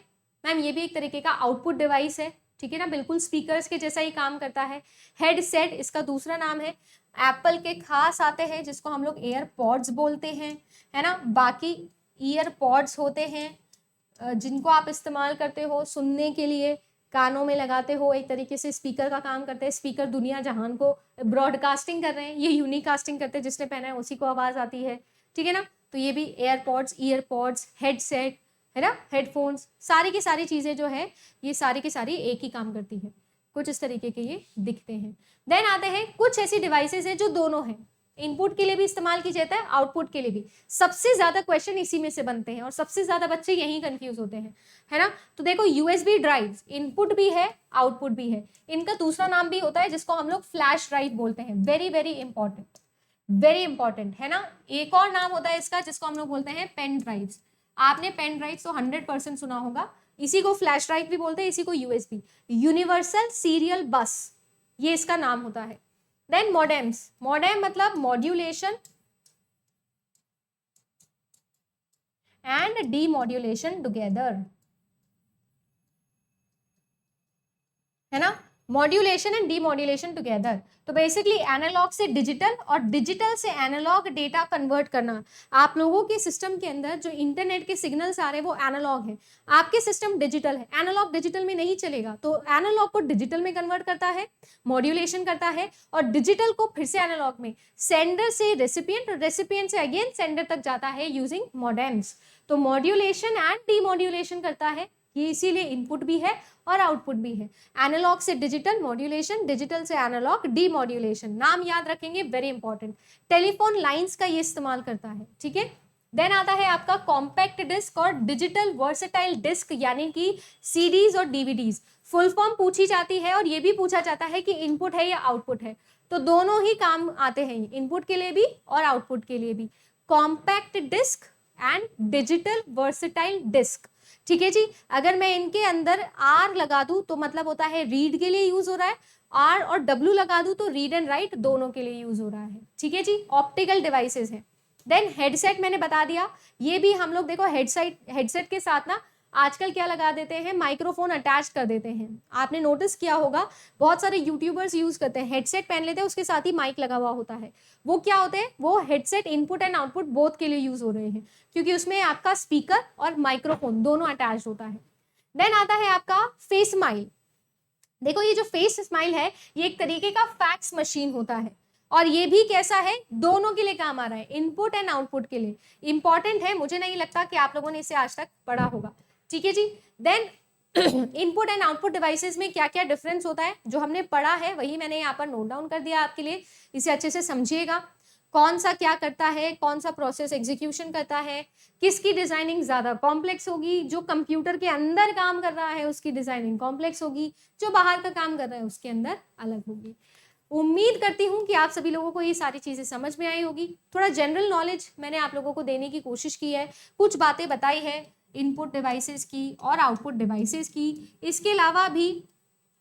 मैम, ये भी एक तरीके का आउटपुट डिवाइस है, ठीक है ना, बिल्कुल स्पीकर्स के जैसा ही काम करता है। हेडसेट इसका दूसरा नाम है। एप्पल के खास आते हैं जिसको हम लोग एयरपॉड्स बोलते हैं, है ना। बाकी ईयरपॉड्स होते हैं जिनको आप इस्तेमाल करते हो सुनने के लिए, कानों में लगाते हो, एक तरीके से स्पीकर का काम करते हैं। स्पीकर दुनिया जहान को ब्रॉडकास्टिंग कर रहे हैं, ये यूनिकास्टिंग करते हैं, जिसने पहना है उसी को आवाज आती है, ठीक है ना। तो ये भी एयरपॉड्स, ईयरपॉड्स, हेडसेट, है ना, हेडफोन्स, सारी की सारी चीजें जो है ये सारी की सारी एक ही काम करती है। कुछ इस तरीके के ये दिखते हैं। देन आते हैं कुछ ऐसी डिवाइसेस है जो दोनों हैं, इनपुट के लिए भी इस्तेमाल की जाता है, आउटपुट के लिए भी। सबसे ज्यादा क्वेश्चन इसी में से बनते हैं और सबसे ज्यादा बच्चे यही कंफ्यूज होते हैं, है ना। तो देखो USB ड्राइव इनपुट भी है आउटपुट भी है। इनका दूसरा नाम भी होता है जिसको हम लोग फ्लैश ड्राइव बोलते हैं। Very very important, very important, है ना। एक और नाम होता है इसका जिसको हम लोग बोलते हैं पेन ड्राइव। आपने पेन ड्राइव तो 100% सुना होगा। इसी को फ्लैश ड्राइव भी बोलते हैं, इसी को USB, यूनिवर्सल सीरियल बस, ये इसका नाम होता है। देन मॉडेम्स, मॉडेम मतलब मॉड्यूलेशन एंड डीमॉड्यूलेशन टुगेदर, है ना। Modulation and demodulation together. तो बेसिकली एनालॉग से डिजिटल और डिजिटल से एनालॉग डेटा कन्वर्ट करना। आप लोगों के सिस्टम के अंदर जो इंटरनेट के सिग्नल्स आ रहे हैं वो एनालॉग है, आपके सिस्टम डिजिटल है, एनालॉग डिजिटल में नहीं चलेगा, तो एनालॉग को डिजिटल में कन्वर्ट करता है, मॉड्यूलेशन करता है, और डिजिटल को फिर से एनालॉग में, सेंडर से रेसिपिएंट और रेसिपिएंट से अगेन सेंडर तक जाता है यूजिंग मॉडेम्स। तो मॉड्यूलेशन एंड डीमॉड्यूलेशन करता है, ये इसीलिए इनपुट भी है और आउटपुट भी है। एनालॉग से डिजिटल मॉड्यूलेशन, डिजिटल से एनालॉग डीमॉड्यूलेशन। नाम याद रखेंगे, वेरी इंपॉर्टेंट। टेलीफोन लाइंस का ये इस्तेमाल करता है, ठीक है। देन आता है आपका कॉम्पैक्ट डिस्क और डिजिटल वर्सेटाइल डिस्क, यानी कि सीडीज और डीवीडीज। फुल फॉर्म पूछी जाती है और ये भी पूछा जाता है कि इनपुट है या आउटपुट है, तो दोनों ही काम आते हैं, इनपुट के लिए भी और आउटपुट के लिए भी। Compact disc and digital versatile disc, ठीक है जी। अगर मैं इनके अंदर आर लगा दूं तो मतलब होता है रीड के लिए यूज हो रहा है, आर और डब्ल्यू लगा दूं तो रीड एंड राइट दोनों के लिए यूज हो रहा है, ठीक है जी। ऑप्टिकल डिवाइसेस है। देन हेडसेट मैंने बता दिया, ये भी हम लोग देखो हेडसेट के साथ ना आजकल क्या लगा देते हैं, माइक्रोफोन अटैच कर देते हैं। आपने नोटिस किया होगा बहुत सारे यूट्यूबर्स यूज करते हैं, हेडसेट पहन लेते हैं, उसके साथ ही माइक लगा हुआ होता है। वो क्या होते हैं, वो headset input and output both के लिए यूज हो रहे हैं, क्योंकि उसमें आपका स्पीकर और माइक्रोफोन दोनों अटैच होता है। देन आता है आपका फेस स्माइल। देखो ये जो फेस स्माइल है ये एक तरीके का फैक्स मशीन होता है, और ये भी कैसा है, दोनों के लिए काम आ रहा है, इनपुट एंड आउटपुट के लिए। इंपॉर्टेंट है, मुझे नहीं लगता कि आप लोगों ने इसे आज तक पढ़ा होगा, ठीक है जी। Then input and output devices में क्या क्या डिफरेंस होता है, जो हमने पढ़ा है वही मैंने यहाँ पर नोट डाउन कर दिया आपके लिए, इसे अच्छे से समझिएगा। कौन सा क्या करता है, कौन सा प्रोसेस एग्जीक्यूशन करता है, किसकी डिजाइनिंग ज्यादा कॉम्प्लेक्स होगी, जो कंप्यूटर के अंदर काम कर रहा है उसकी डिजाइनिंग कॉम्प्लेक्स होगी, जो बाहर का काम कर रहा है उसके अंदर अलग होगी। उम्मीद करती हूँ कि आप सभी लोगों को ये सारी चीजें समझ में आई होगी। थोड़ा जनरल नॉलेज मैंने आप लोगों को देने की कोशिश की है, कुछ बातें बताई है इनपुट डिवाइसेस की और आउटपुट डिवाइसेस की। इसके अलावा भी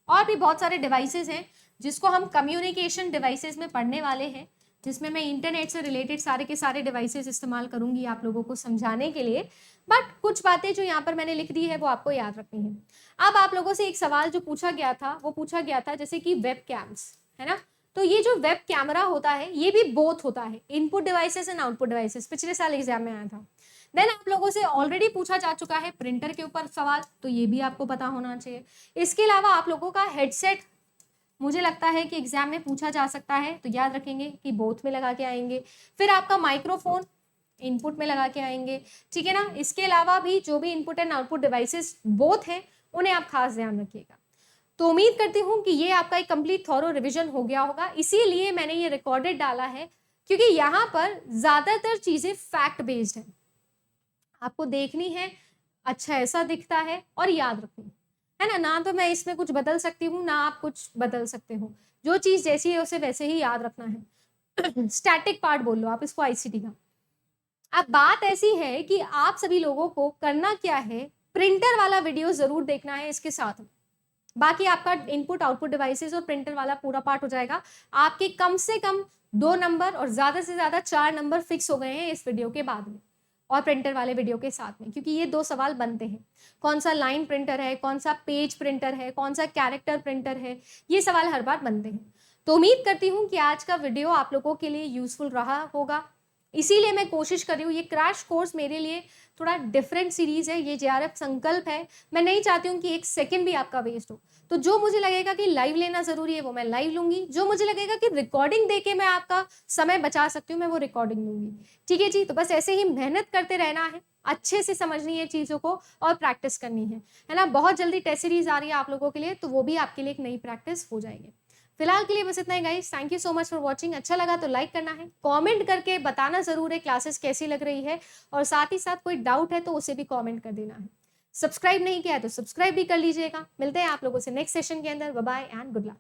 और भी बहुत सारे डिवाइसेस हैं जिसको हम कम्युनिकेशन डिवाइसेस में पढ़ने वाले हैं, जिसमें मैं इंटरनेट से रिलेटेड सारे के सारे डिवाइसेस इस्तेमाल करूंगी आप लोगों को समझाने के लिए। बट कुछ बातें जो यहाँ पर मैंने लिख दी है वो आपको याद रखनी है। अब आप लोगों से एक सवाल जो पूछा गया था वो पूछा गया था जैसे कि वेब कैम्स, है ना। तो ये जो वेब कैमरा होता है ये भी बोथ होता है, input devices and output devices, पिछले साल एग्जाम में आया था। देन आप लोगों से ऑलरेडी पूछा जा चुका है प्रिंटर के ऊपर सवाल, तो ये भी आपको पता होना चाहिए। इसके अलावा आप लोगों का हेडसेट मुझे लगता है कि एग्जाम में पूछा जा सकता है, तो याद रखेंगे कि बोथ में लगा के आएंगे। फिर आपका माइक्रोफोन इनपुट में लगा के आएंगे, ठीक है ना। इसके अलावा भी जो भी input and output devices both हैं उन्हें आप खास ध्यान रखिएगा। तो उम्मीद करती हूँ कि ये आपका एक कंप्लीट थॉरो रिवीजन हो गया होगा, इसीलिए मैंने ये रिकॉर्डेड डाला है, क्योंकि यहाँ पर ज्यादातर चीजें फैक्ट बेस्ड है, आपको देखनी है, अच्छा ऐसा दिखता है और याद रखनी है ना। ना तो मैं इसमें कुछ बदल सकती हूँ ना आप कुछ बदल सकते हो, जो चीज जैसी है उसे वैसे ही याद रखना है। स्टैटिक पार्ट बोल लो आप इसको आईसीटी का। अब बात ऐसी है कि आप सभी लोगों को करना क्या है, प्रिंटर वाला वीडियो जरूर देखना है इसके साथ, बाकी आपका इनपुट आउटपुट डिवाइसेस और प्रिंटर वाला पूरा पार्ट हो जाएगा। आपके कम से कम 2 नंबर और ज्यादा से ज्यादा 4 नंबर फिक्स हो गए हैं इस वीडियो के बाद में और प्रिंटर वाले वीडियो के साथ में, क्योंकि ये 2 सवाल बनते हैं, कौन सा लाइन प्रिंटर है, कौन सा पेज प्रिंटर है, कौन सा कैरेक्टर प्रिंटर है, ये सवाल हर बार बनते हैं। तो उम्मीद करती हूँ कि आज का वीडियो आप लोगों के लिए यूजफुल रहा होगा, इसीलिए मैं कोशिश कर रही हूँ। ये क्रैश कोर्स मेरे लिए थोड़ा डिफरेंट सीरीज है, ये जेआरएफ संकल्प है, मैं नहीं चाहती हूँ कि 1 सेकंड भी आपका वेस्ट हो। तो जो मुझे लगेगा कि लाइव लेना जरूरी है वो मैं लाइव लूंगी, जो मुझे लगेगा कि रिकॉर्डिंग देके मैं आपका समय बचा सकती हूँ मैं वो रिकॉर्डिंग लूंगी, ठीक है जी। तो बस ऐसे ही मेहनत करते रहना है, अच्छे से समझनी है चीजों को और प्रैक्टिस करनी है ना। बहुत जल्दी टेस्ट सीरीज आ रही है आप लोगों के लिए, तो वो भी आपके लिए एक नई प्रैक्टिस हो जाएगी। फिलहाल के लिए बस इतना ही guys, thank you so much for watching. अच्छा लगा तो लाइक करना है, कमेंट करके बताना जरूर है क्लासेस कैसी लग रही है, और साथ ही साथ कोई डाउट है तो उसे भी कमेंट कर देना है। सब्सक्राइब नहीं किया है तो सब्सक्राइब भी कर लीजिएगा। मिलते हैं आप लोगों से नेक्स्ट सेशन के अंदर। Bye bye and good luck.